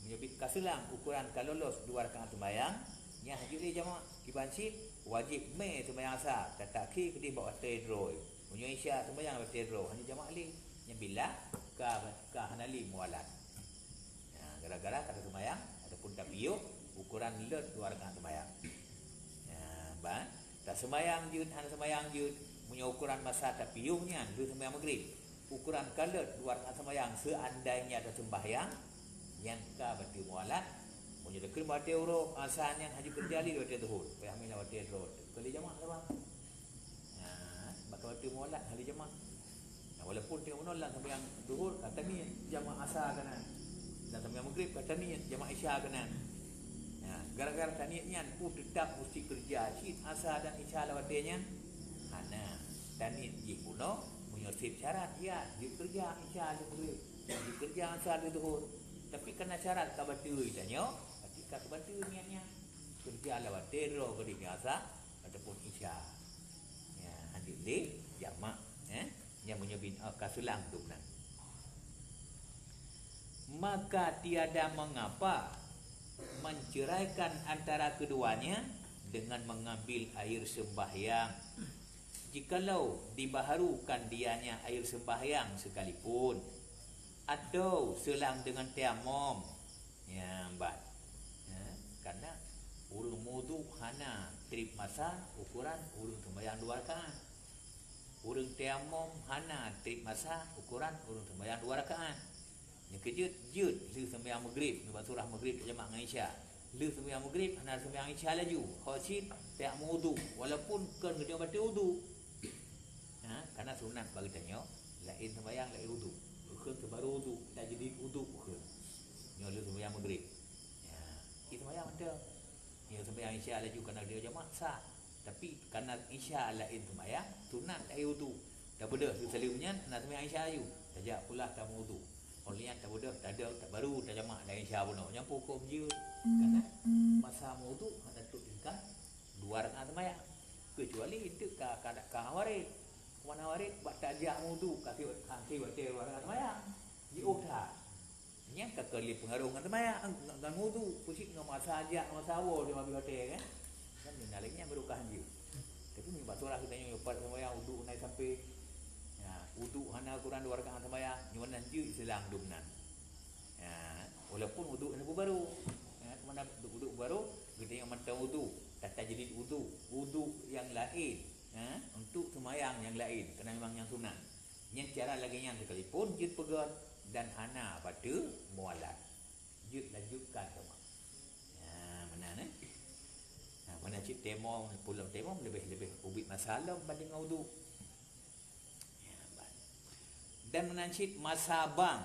Menyobin ka selang ukuran kalau lolos 2 rakaat sembahyang, yang hajib dia jamaah. Kibansi wajib me sembahyang asar, tatakhir ke di bawah tedroi. Punya Isyak sembahyang bawah tedroi, hanya jamaah li. Yang bila ka hanali mualat. Gara-gara kata sembahyang ataupun tapiyuk ukuran let 2 rakaat sembahyang. Tak sembahyang jud, hanya sembahyang jud punya ukuran masa tapiyuknya dia sembahyang maghrib. Ukuran kalet 2 rakaat sembahyang seandainya ada sembahyang yang ka batu mualat punya dekil batu uruk asalnya haji kerjali batu zuhur. Fahamilah batu zuhur. Kali jamaah bang. Batu mualat hari jamaah. Walaupun tengok menolak sembahyang zuhur kata ni jamaah asar kanan. Dan sembahyang maghrib kata ni jamaah Isyak kanan. Gara-gara taniatnya tetap mesti kerja syid asar dan Isyak lawatnya. Taniat je kuno menyusip syarat ya, dia kerja Isyak maghrib. Dia kerja asar di zuhur. Tapi kena syarat ka batu tanya, ketika ka batu niatnya kerja lawat tero ke di asar ataupun Isyak. Ya, hadir di jamak yang menyebut kasulang duknan. Maka tiada mengapa menceraikan antara keduanya dengan mengambil air sembahyang jikalau dibaharukan dianya air sembahyang sekalipun atau selang dengan tayamum. Karena urung wudu hana trip masa ukuran urung sembahyang 2 rakaat. Urung tayamum hana trip masa ukuran urung sembahyang 2 rakaat. Yang kejut jut lu sembahyang maghrib sebab surah maghrib jemaah dengan Isyak. Lu sembahyang maghrib hana sembahyang Isyak laju. Khasid tak wudu walaupun kan kena baca wudu. Karena sunat bagi tanya lain sembahyang lain wudu. Bukan baru wudu tak jadi wudu bukan. Yang lu sembahyang maghrib. Kita sembahyang ada. Yang sembahyang Isyak laju kerana dia jemaah sah. Tapi kerana Isyak lain sembahyang sunat lain wudu. Tak boleh selalunya nak sembahyang Isyak laju. Tajak pula kamu wudu. Olehnya tak bodoh, tak ada, tak baru, tak jamak dah Isyak pun. Yang pokok je. Kerana masa wudu ada tuliskan 2 rakaat sembahyang. Kecuali itu ka hawarid. Mana hawarid buat tajak wudu kaki buat 2 rakaat sembahyang. Di okta. Nya ka kali pengaruh dengan sembahyang dengan wudu, pusing dengan masa ajak masa awal dia bagi hotel kan. Kan naliknya berukah je. Tapi ni basurah kita tanya sembahyang wudu naik sampai wudu hana ukuran 2 rakaat sembahyang nyuanan je selang dumnan. Walaupun wudu ni baru. Mana wudu baru kita yang mata wudu tak jadi wudu yang lain. Untuk sembahyang yang lain kerana memang yang sunat. Yang cara lagi yang sekalipun jut pegat dan hana pada mualat. Jut lanjutkan sama. Mana ni? Mana cik temong pulang temong lebih ubit masalah berbanding wudu. Dan menancit masa bang.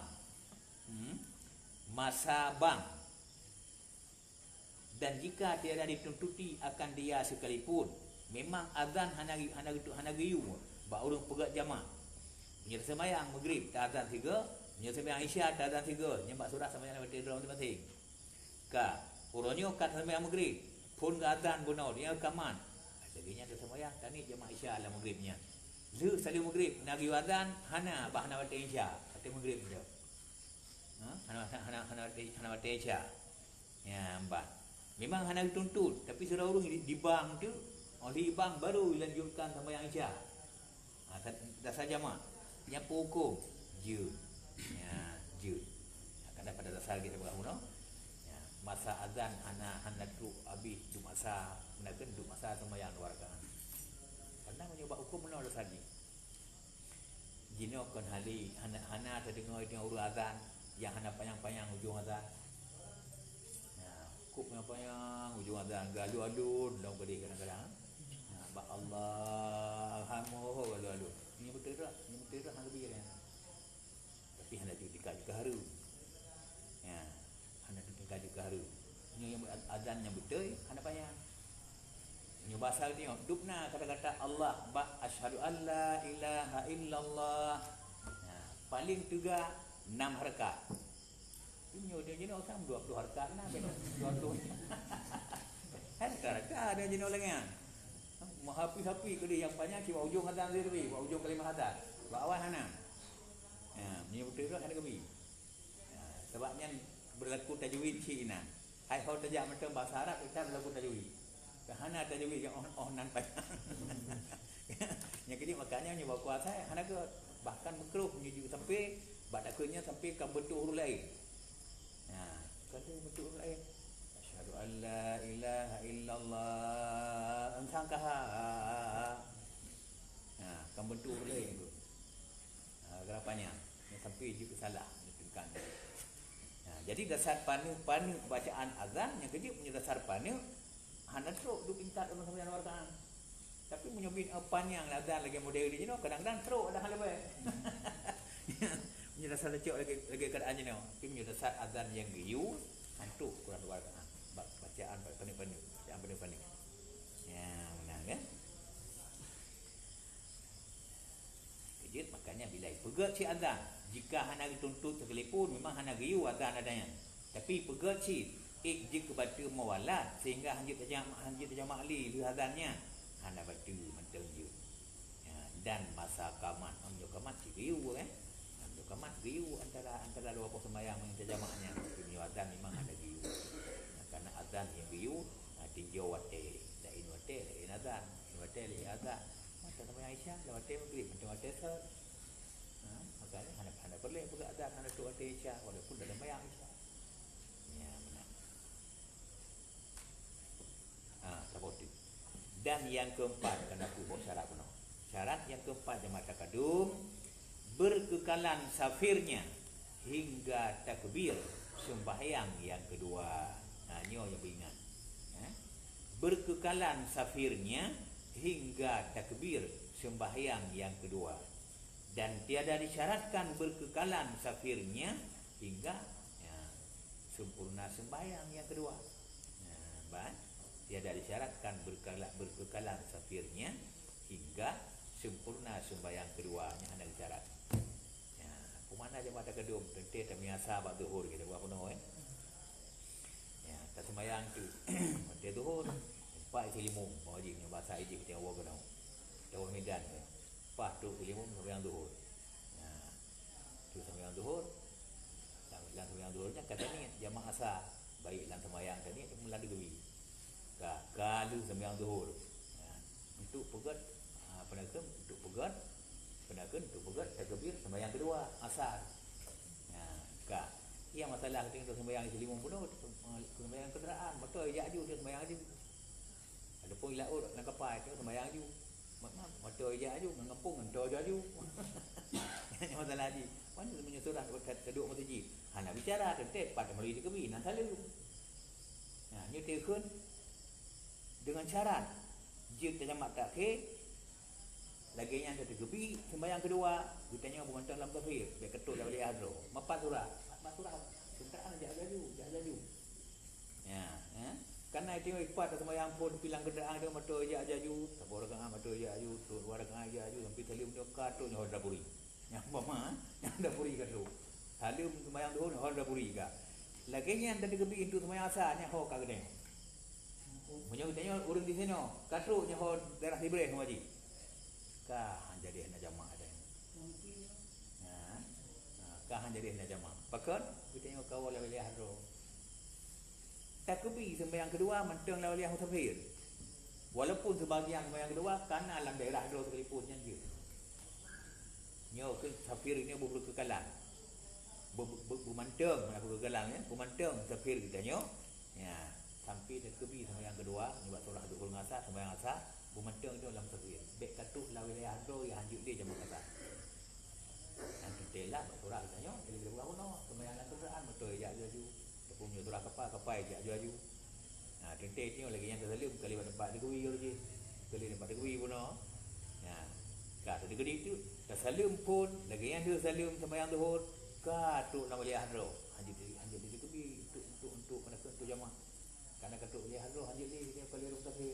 Masa bang. Dan jika tiada dituntuti akan dia sekalipun, memang azan hana giyu ba urang pegat jamaah. Punya sembahyang maghrib tak azan 3, punya sembahyang Isyak tak azan 3, nyembak surah sembahyang lewat tidur masing-masing. Ka uronyo kat sembahyang maghrib pun ke azan bunau dia kaman. Jadinya ada sembahyang tani jamaah Isyak lah maghribnya. Lu selalu maghrib nagi azan hana bahana wate Isyak kata maghrib dia. Hana wate Isyak. Ya mbak. Memang hana dituntut tapi surah urung di bang tu oleh bang baru lanjutkan sembahyang Isyak. Dasar jamaah yang hukum je. Je. Kadang pada dasar kita berguna. Masa azan hana tu habis tu masa menakan tu masa sembahyang 2 rakaat. Karena menyebab hukum menolak tadi. Jino kon hali hana terdengar dengan urut azan yang hana panjang-panjang hujung azan. apa yang ujung azan galu-alun dalam kedai kadang-kadang. Ba Allah hamu galu-alun. Ini betul tak? Ini betul tak hang lebih kan. Tapi hang tu dekat juga haru. Ya, hang tu dekat juga haru. Ini yang azan yang betul, hang payah. Ini bahasa tengok dupna kata-kata Allah ba asyhadu alla ilaha illallah. Paling juga 6 harakat. Punya dia jenis orang 20 harakat lah. 20. Harakat ada jenis orang yang hapi-hapi ke dia yang banyak cuma ujung azan dia lebih, ujung kalimah azan. Bawah hana. Ni betul tu ada kami. Sebabnya berlaku tajwid Cina. Hai hau tajak macam bahasa Arab kita berlaku tajwid. Hana tajwid yang nan panjang. Yang kini makanya nyoba kuasa hana ke bahkan makruh menuju sampai badakunya sampai ke bentuk huruf lain. Kata bentuk huruf lain. Asyhadu an la ilaha illallah engkangkah. Kan bentuk huruf lain tu. Gerapannya yang sampai juga salah menentukan. Jadi dasar panu bacaan azan yang kedua punya dasar panu hana teruk duk tingkat orang sampai wartaan. Tapi menyobin panjang azan lagi model ni jeno kadang-kadang teruk dah hal lebih. Punya dasar lecok lagi keadaan jeno. Tapi punya dasar azan yang giyu hantu kurang wartaan. Bacaan penuh-penuh, bacaan penuh-penuh. Ya, benar kan? Kejut makanya bila pegat si azan, jika hana dituntut sekalipun memang hana giyu azan adanya. Tapi pegat si jika baca mawalat sehingga hanjut terjemah ahli di azannya hana baca mentang je. Dan masa kamat, ambil kamat si giyu kan. Ambil kamat giyu antara dua sembahyang yang terjemahnya. Tapi azan memang ada giyu. Karena azan yang giyu tinjau wate, lain wate, lain azan, wate lain azan. Macam sama Aisyah, wate maghrib, macam wate sah. Makanya hana boleh buka azan hana tu wate Aisyah walaupun dalam bayang Aisyah. Ya benar. Saboti. Dan yang keempat, kena aku buat syarat penuh. Syarat yang keempat jemaah takadum berkekalan safirnya hingga takbir sembahyang yang kedua. Nyo yang beringat. Berkekalan safirnya hingga takbir sembahyang yang kedua. Dan tiada disyaratkan berkekalan safirnya hingga sempurna sembahyang yang kedua. Tiada disyaratkan berkekalan safirnya hingga sempurna sembahyang keduanya ada syarat. Pemana je mata kedua tentu terbiasa bab zuhur kita buat penuh tak sembahyang tu mata zuhur empat silimung wajib yang bahasa Egypt kita awak kena jauh medan pas tu silimung sembahyang zuhur. Tu sembahyang zuhur dalam sembahyang zuhurnya kata ni jamaah asar baik dalam sembahyang tadi mula dewi kalau sembahyang zuhur untuk pegat penakan untuk pegat takbir sembahyang kedua asar. Yang masalah kita sembahyang selimung penuh sembahyang kenderaan betul jaju dia sembahyang aju. Adapun ilaut nak kapal tu sembahyang aju. Motor jaju ngepung motor jaju. Yang masalah ni mana sebenarnya surah kedua masjid. Nak bicara tentang pada melalui kebi nak selalu. Nyatakan dengan syarat jika terjemah takhir lagi yang ada kebi sembahyang kedua kita tanya bukan dalam tafsir dia ketuk dah boleh hadro mapat surah sentraan jaju karena itu ipat sembahyang pun pilang kenderaan dia motor jaju sabar rakaat motor jaju tu dua rakaat jaju sampai salim dia katuk nyawa dapuri yang mama yang dapuri katuk salim sembahyang tu nyawa dapuri ka lagi yang ada kebi itu sembahyang asalnya ho ka gede punya tanya urang di sini katuk nyawa daerah Libre haji kah jadi hendak jamaah ada. Kah jadi hendak jamaah. Pakon kita tengok kawal wilayah ro. Takbir sembahyang kedua mentang wilayah musafir. Walaupun sebahagian sembahyang kedua karena dalam daerah ro sekalipun yang dia. Nyo ke safir ini berkekalan. Bermantang mana berkekalan ya? Bermantang safir kita nyo. Sampai takbir sembahyang kedua ni buat surah Zuhur ngasar sembahyang asar. Bumantang tu dalam tafsir. Bek katuk la wilayah do yang hanjuk dia jemaah kata. Nanti telah surah katanya dia boleh buat sembahyang kenderaan betul ya jaju. Ataupun surah kapal ya jaju. Tentu tengok lagi yang tersalim kali tempat tegui je. Kali tempat tegui pun no. Kat tegui tu tersalim pun lagi yang dia salim sembahyang zuhur katuk nama liah hadro. Hanya tegui untuk untuk jamaah. Karena katuk liah hadro hanya dia kali musafir.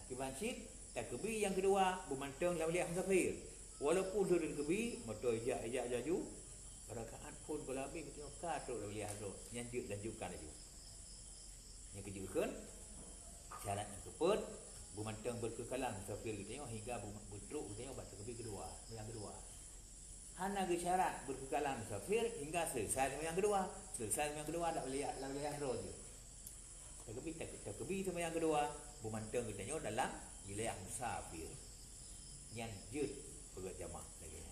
Ke masjid takbir yang kedua bermantang dalam liah musafir. Walaupun sudah tegui motor ijak jaju rakaat pun kalau habis kita katuk dalam liah hadro. Yang lanjutkan lagi. Yang kejukan syarat yang keempat bermantang berkekalan musafir kita tengok hingga berteruk kita tengok takbir kedua yang kedua. Hana ke syarat berkekalan musafir hingga selesai yang kedua. Selesai yang kedua tak boleh dalam lihat roh je. Takbir sama yang kedua bermantang kita tengok dalam wilayah musafir. Yang jut berjamaah lagi.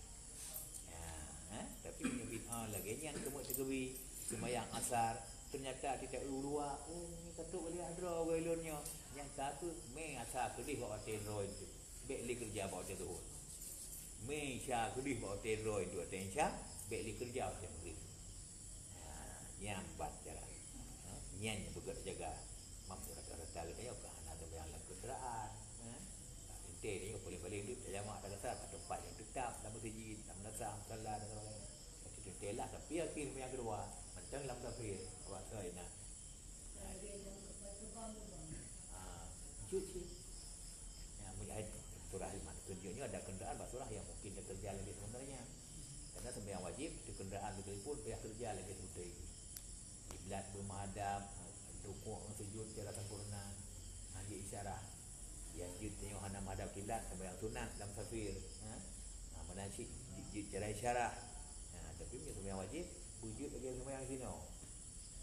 Tapi punya bid'ah lagi yang kemudian takbir sembahyang asar ternyata tidak luar. Ni katuk boleh hadra wailunnya. Yang kata me asar kedih bawa tenro itu. Baik kerja bawa tenro. Me sya kedih bawa tenro itu atensya, baik kerja bawa tenro. Yang bat jalan. Yang bergerak jaga. Mampu rata-rata le yo ka ana ada yang lain kenderaan. Ente ni boleh-boleh duduk jamaah tak asar kat tempat yang tetap dalam masjid, dalam nasah, salat dan sebagainya. Itu telah tapi akhir yang kedua mentang dalam kafir awak saya nak cuci mujahid surah iman kerjanya ada kenderaan surah yang mungkin dia kerja lagi sebenarnya karena sembahyang wajib di kenderaan betul pun dia kerja lagi seperti kiblat bermadam rukuk sujud secara sempurna haji isyarat yang jud tengok hana madhab kiblat sembahyang sunat dalam kafir menasik jud secara isyarat tapi punya sembahyang wajib wujud lagi sembahyang sini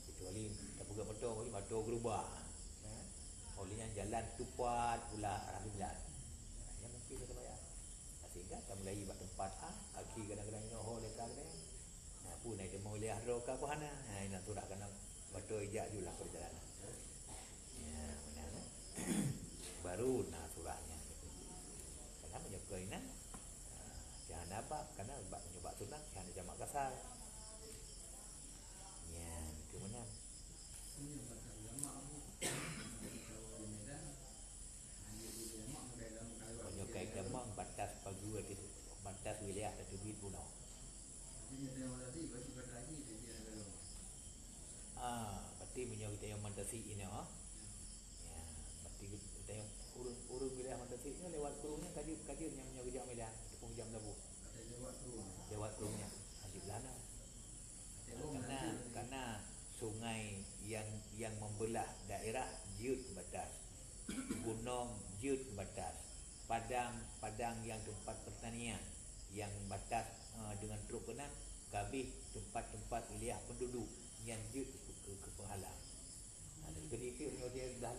kecuali tak pegang betul berubah oleh yang jalan tupat pula arah kiblat yang mungkin kita bayar sehingga kita mulai buat tempat kaki kadang-kadang nyoho dekat ni pun naik demo liah roka apa hana nak surah kena betul ijak julah perjalanan benar baru nak surahnya kenapa menyukai nak jangan apa karena nyoba sunat jangan jamak kasar kemudian ini batal jamaah menyukai jamak batas pagi itu batas wilayah dan duit pulau ini dia tadi bagi lagi dia ada berarti menyukai kita yang mandasi ini berarti kita yang urus wilayah mandasi ini lewat kurungnya kadir yang menyukai jam medan tepung jam labu lewat kurungnya haji belana karena sungai yang membelah daerah jut batas, gunung jut batas, padang yang tempat pertanian yang batas dengan Teluk Penang, kabih tempat-tempat wilayah penduduk yang jut ke penghalang. Ketika dia dah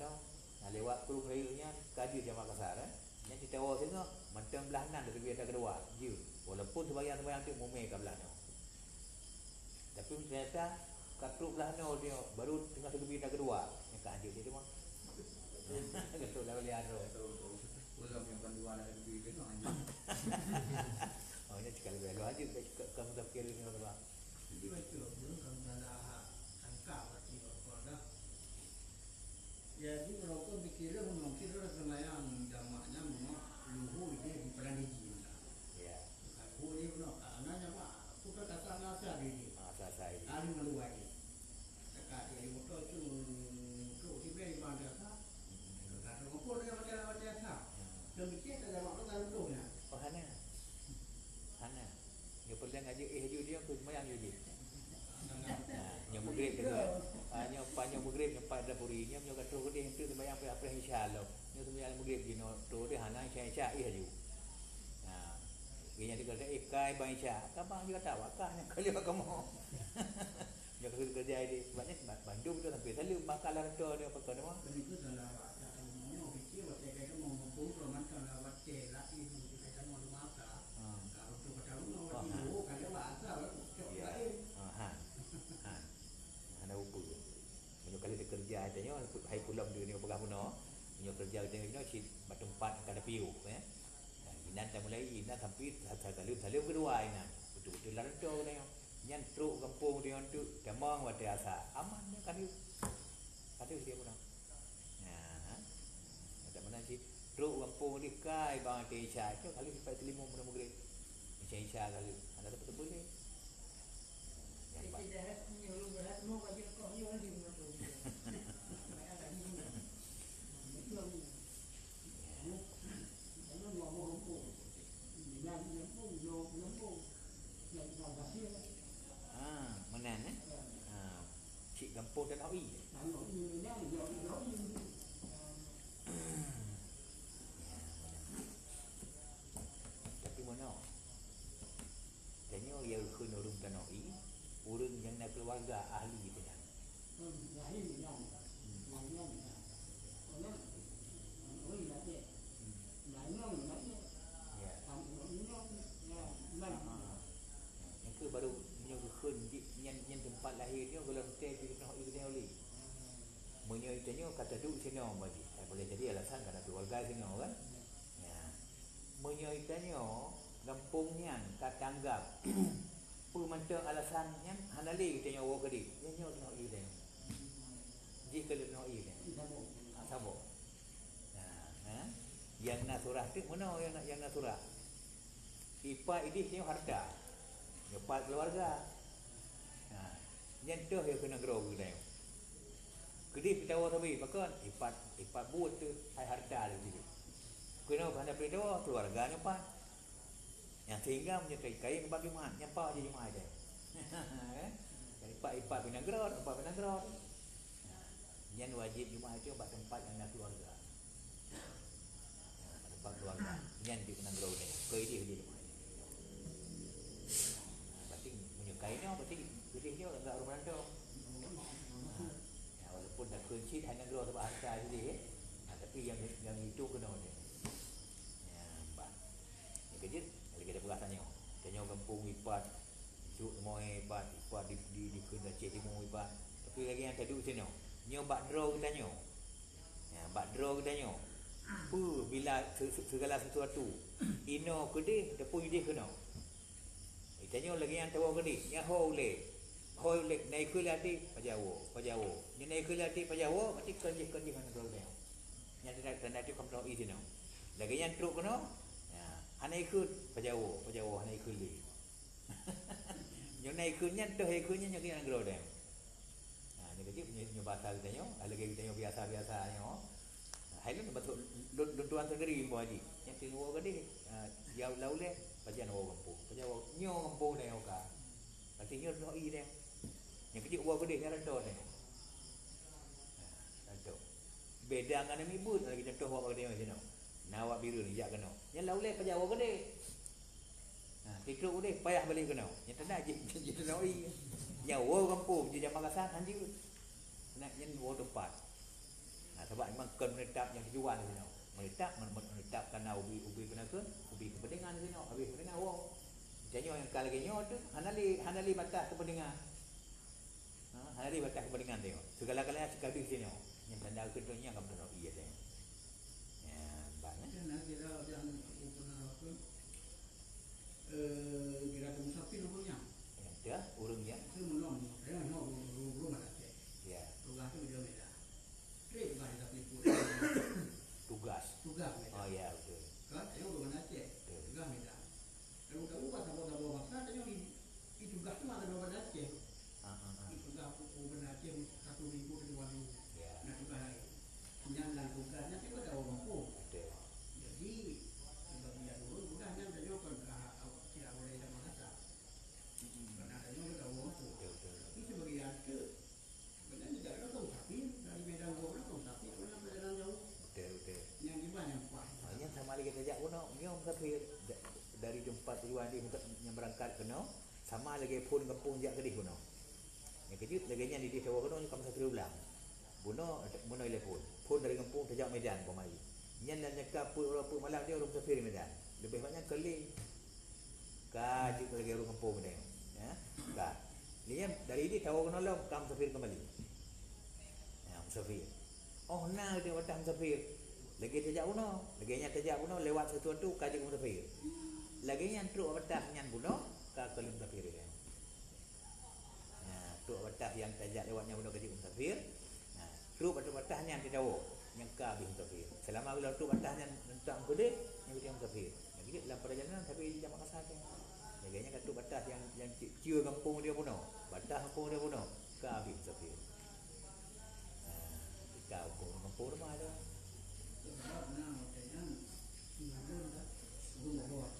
lewat kurung rayunya kadir jamaah kasar yang ditawa tengok mentang belahanan dari biasa kedua jut walaupun sembahyang tu mumai ke belah tapi ternyata katuk belah dia baru tengah terbit kedua yang kat anjur dia tu mah katuk lah boleh ada ulang yang panduan ada lebih ke anjur ini sekali belo aja kamu tak kira ni apa jadi betul belum kamu ada angka berarti dah jadi merokok dikira mungkin sembahyang jamaknya memang luhur dia di Peraniji ya luhur dia benar anaknya pak bukan kata nasa dia selesai ali meluai dekat dia motor tu untuk tiba ibadah tak kalau ngumpul dia macam tak demikian ada waktu tanduknya oh hana dia perlu ngaji dia aku sembahyang je yang maghrib tu hanya panjang maghrib yang pada puri ni yang kata dia itu sembahyang apa insyaallah ni sembahyang maghrib ni tu dia hana isya je yang dia kata kai bang isya kabang dia kata wakahnya kali kamu dia kerja dia sebabnya Bandung tu sampai selalu bakal rata dia pakai nama begitu dalam yang fikir waktu kita mau ngumpul roman kalau waktu lagi kita mau makan kalau tu kata mau kalau bahasa ada ukur menyo kali dia kerja adanya hai pulang dia ni pegang puno menyo kerja dia ni si tempat kada piu inan dah mulai inan sampai salim kedua inan betul-betul lah rata dia yang truk kampung dia tu demang pada asa aman dia kan Ada dia pun. Tak pernah sih. Teruk kampung dia kai bang Isya tu kali sampai telimung benda maghrib. Macam Isya kali. Ada betul boleh. Yang Jadi dah menyuruh berat mau baju kau ni orang di rumah tu. Baik ada ni. Belum. Kalau mau kampung. Jangan kampung, jauh kampung. Jangan pasir. Menan cik kampung dan Awi. Tapi mana? Tanya yang kena urung dan Awi, urung yang nak keluarga ahli tu kan. Yang baru menyokong yang tempat lahir dia kalau hotel di Kena Awi kena oleh. Menyokongnya kata duduk sini bagi. Boleh jadi alasan kerana keluarga sini kan. Ya. Menyokongnya kampungnya kata anggap pemantau alasannya hanali kita nyawa ke dia. Yang nyawa Kena Awi dia. Jika Kena Awi dia. Sabuk. Yang nak surah tu mana yang nak surah? Ipa ini dia harta. Dapat keluarga. Yang tu yang kena grow dia. Kedip kita awak tapi pakon ipat buat tu hai harta dia. Kena pada perdawa keluarganya pak. Yang sehingga menyertai kain bagi mat, nyapa je jemaah dia. Ipat bina grow, Yang wajib jemaah itu buat tempat yang nak keluarga. Tempat keluarga. Yang di kena grow ni. Kau dia jemaah. Kainnya berarti dia enggak rumah tu. Walaupun dah kunci hanya grow sebab harta je tapi yang itu kena dia. Ya, bang. Yang kejut lagi ada perasannya. Tanya kampung ipat, suk semua ipat di kena cek di mu ipat. Tapi lagi yang tadi sini. Nyo bak draw katanya. Ya, bak draw katanya. Bila segala sesuatu ino kedih depu dia kena. Tanya lagi yang tahu ke ni, yang hole naik ke lati pajawo, ni naik ke lati pajawo, mesti kerja mana kau ni, yang tidak tu kamu tahu ini no, lagi yang truk kena, naik ke pajawo naik ke li, yang naik ke nya tu hekunya yang kita kau ni, ni kerja punya bahasa kita nyo, lagi kita nyo biasa nyo, hai lu betul tuan negeri buat ni, yang tinggal ke ni, jauh laule. Pajan orang kampung. Pajan orang nyo kampung dia oka. Pasti nyo no i dia. Yang kecil buat gede dia rantau dia. Rantau. Beda dengan ami but lagi contoh buat gede macam no. Nawak biru ni jak kena. Yang laulek pajan orang gede. Tikruk gede payah balik kena. Yang tanda je no i. Yang orang kampung je jam Makassar hanji. Nak yang orang tempat. Sebab memang kon menetap yang tujuan ni no. Menetap kerana ubi kena ke ubi kepentingan sini habis kepentingan orang jangan yang kali lagi tu hanali batas kepentingan hanali batas kepentingan tengok segala-galanya sekali sini yang tanda keduanya kamu tahu iya tengok ya banyak dan kira yang pernah apa kira musafir punya ya urungnya itu menolong saya mau rumah aja ya rumah tu dia beda trip balik tapi tugas Medan. Oh ya betul. Kan ayo ke mana Aceh? Tugas Medan. Kalau kamu kata bahasa tanya itu tugas tu ada di Aceh. Itu tugas ke Aceh 1 minggu 2 minggu. Ya. Nah tugas lain. Penyandan tugasnya itu ada orang pun. Betul. Jadi bagian dulu tugasnya ada juga tidak boleh ada Makassar. Karena ada juga orang pun. Betul. Itu sebagian ke sebenarnya tidak tahu tapi dari Medan ke orang tahu tapi orang perjalanan jauh. Betul. Yang gimana yang kuat? Yang sama lagi kita jak kuno, dia musafir dari tempat tujuan dia yang berangkat kuno, sama lagi pun kampung jak kedih kuno. Yang kejut lagi yang di desa kuno kamu musafir ulang. Buno telepon. Pun dari kampung terjak Medan pemari. Yang dan nyekap pun malam dia orang musafir Medan. Lebih banyak keli. Kaji lagi orang kampung Medan. Ya. Ka. Dia dari ini tahu kuno lah kamu musafir kembali. Ya, musafir. Oh nah dia watah musafir. Lagi terjak kuno, lewat sesuatu kaji musafir. Lagi yang truk watah yang kuno ka kelim musafir dia. Truk watah yang terjak lewatnya kuno kaji musafir. Terus batas-batasnya dia tahu yang ka bi musafir. Selama kalau tu batasnya tentang gede, yang dia musafir. Yang dia dalam perjalanan tapi jamak kasar dia. Jadinya kata batas yang cium kampung dia puno. Batas kampung dia puno. Ka bi musafir. Ka kampung rumah dia. Sebab nak macam mengajar tak rumah bawah.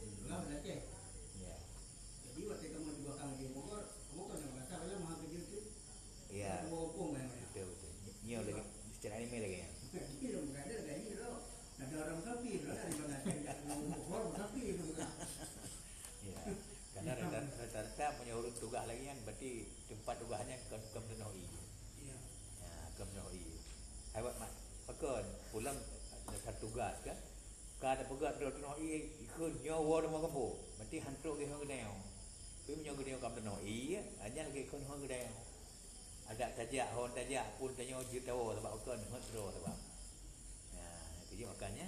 Enggak belajar. Ya. Jadi waktu kamu di belakang dia Bogor, kamu kan yang bahasa kalau mahal kerja tu. Ya. Bogor memang. Betul. Nyo lagi secara anime lagi ya. Ini dong enggak ada kayak ini loh. Ada orang sapi loh dari mana saja. Bogor sapi itu kan. Ya. Karena rata-rata punya urut tugas lagi kan berarti tempat tugasnya kemenoi. Iya. Ya, kemenoi. Hai buat mat. Pakon pulang ada tugas kan. Kada pegat kemenoi ikut nyawa rumah kampung. Berarti hantuk ke hang gedeo. Pi menyo gedeo kemenoi hanya lagi kon hang gedeo. Ada tajak hon tajak pun tanya jut tahu sebab kon hotro sebab. Ya, jadi makanya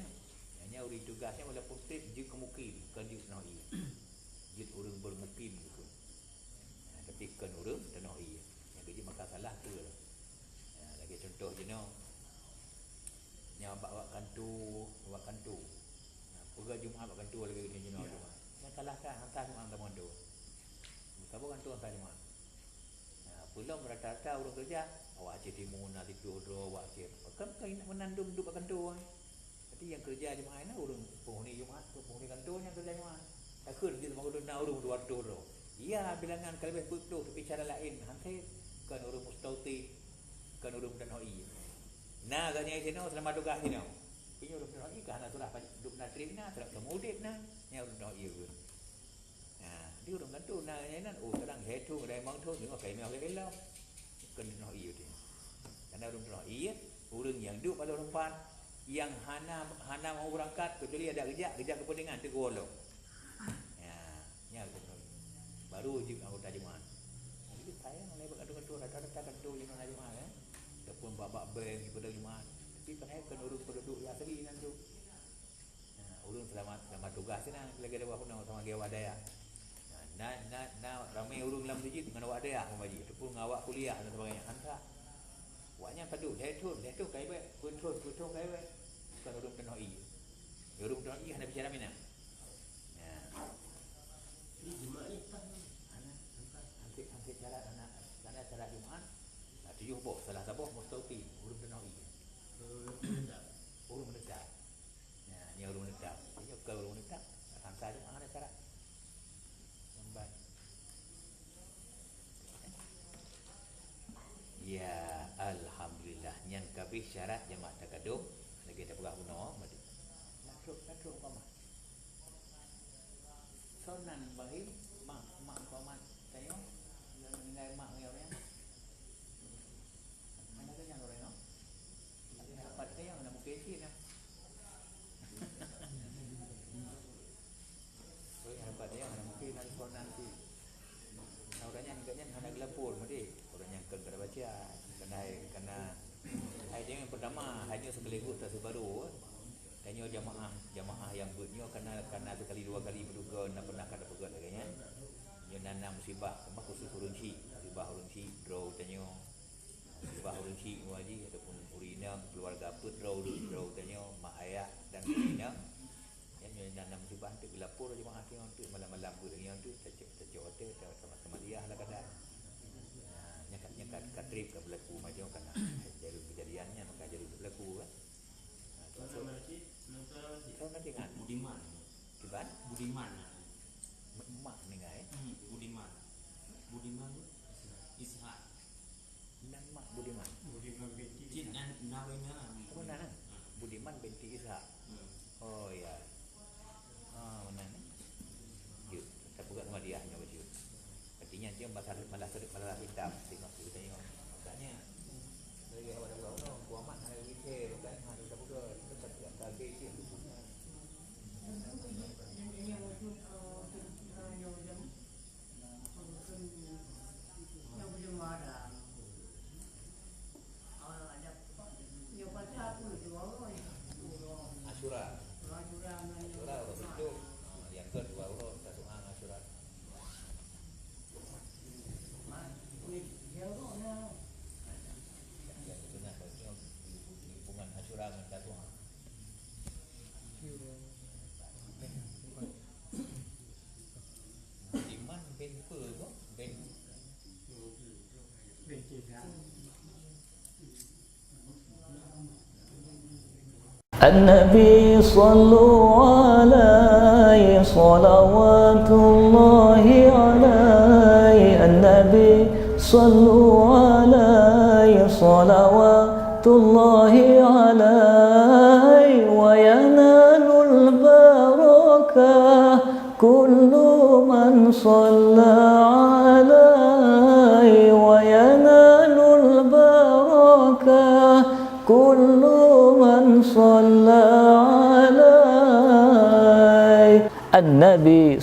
hanya uri tugasnya walaupun trip je kemukim kan jut noi. Jut urang bermukim gitu. Ya, tapi kan urang tenoi. Yang jadi maka salah tu. Ya, lagi contoh je no. Yang bawa kantu. Pega Jumaat bawa kantu lagi dia jenuh tu. Yang salah kan hantar Jumaat tamu tu. Bukan bukan tu hantar Jumaat. Pulang rata-rata orang kerja awak cik timun nak tidur awak cik kan nak menandung duduk kantor. Jadi yang kerja Jumaat ni orang penghuni Jumaat penghuni kantornya kerja Jumaat. Takut dia mahu nak orang dua tu. Iya bilangan kalau lebih betul tapi cara lain hantar kan orang mustauti kan orang tanoi. Nah katanya sini selama tugas sini. Punya orang tanoi kan nak surah duduk nak trip nak tak kemudip nak yang orang tanoi pun. Dia orang kantor nak nyanan kadang hetu ada mang tu tengok kai meo kai lau kan no iyo dia karena orang no iya orang yang duduk pada tempat yang hana mau berangkat kecuali ada kerja kepentingan tegur lo nya baru je anggota jemaah jadi saya mulai berkantor rata-rata kantor yang ada jemaah ataupun babak bank pada jemaah tapi kan orang penduduk yang asli nanti orang selamat tugas sana lagi ada apa sama gawa daya. Nah ramai urung dalam masjid dengan awak dia mengaji ataupun dengan awak kuliah dan sebagainya hantar awaknya padu letur kai baik kuntur kai baik bukan urung tenoi urung tenoi hendak bicara mina ya Ini Jumaat ni tak nanti cara anak cara Jumaat tujuh boh salah sabah mustauti urung tenoi urung menetap ya ni urung menetap dia ke urung menetap hantar Jumaat ada cara ya alhamdulillah nyan kabeh syarat jemaah takadum lagi dah pegah guna mati latruk apa mah sonan bahim mak paman tayo nilai mak ngau ya ana ka yang ore no ada dapat tayo ana mungkin sih na oi dapat tayo ana mungkin ada sonan sih orangnya enggaknya hendak lapor mesti orangnya kena baca karena hari yang pertama hanya sekaligus tak sebaru tanya jamaah yang buatnya karena sekali dua kali berduga nak pernah kada pegat laganya dia nanam musibah khusus urunsi musibah urunsi draw tanya musibah urunsi waji ataupun urina keluarga apa draw tanya mak ayah dan urina yang nanam musibah tu lapor jemaah tu untuk malam-malam tu dengan tu tercok hotel sama dia lah kadang nyekat trip ke berlaku macam kan jadi kejadiannya maka jadi berlaku kan nama masjid kau nanti kan Budiman Budiman mak ni kan Budiman Ishak dan mak Budiman binti Cik nawainya mana Budiman binti Ishak oh ya mana ni jut tak buka sama dia hanya baju artinya dia malah hitam tengok tu tengok makanya dari awal kuamat hari weekend kan hari tak buka tetap target dia Asyura waktu itu yang kedua orang tak suang Asyura النبي صلوا عليه صلوات الله عليه النبي صلوا عليه صلوات الله عليه وينال البركة كل من صلى عليه وينال البركة كل من صلى عليه النبي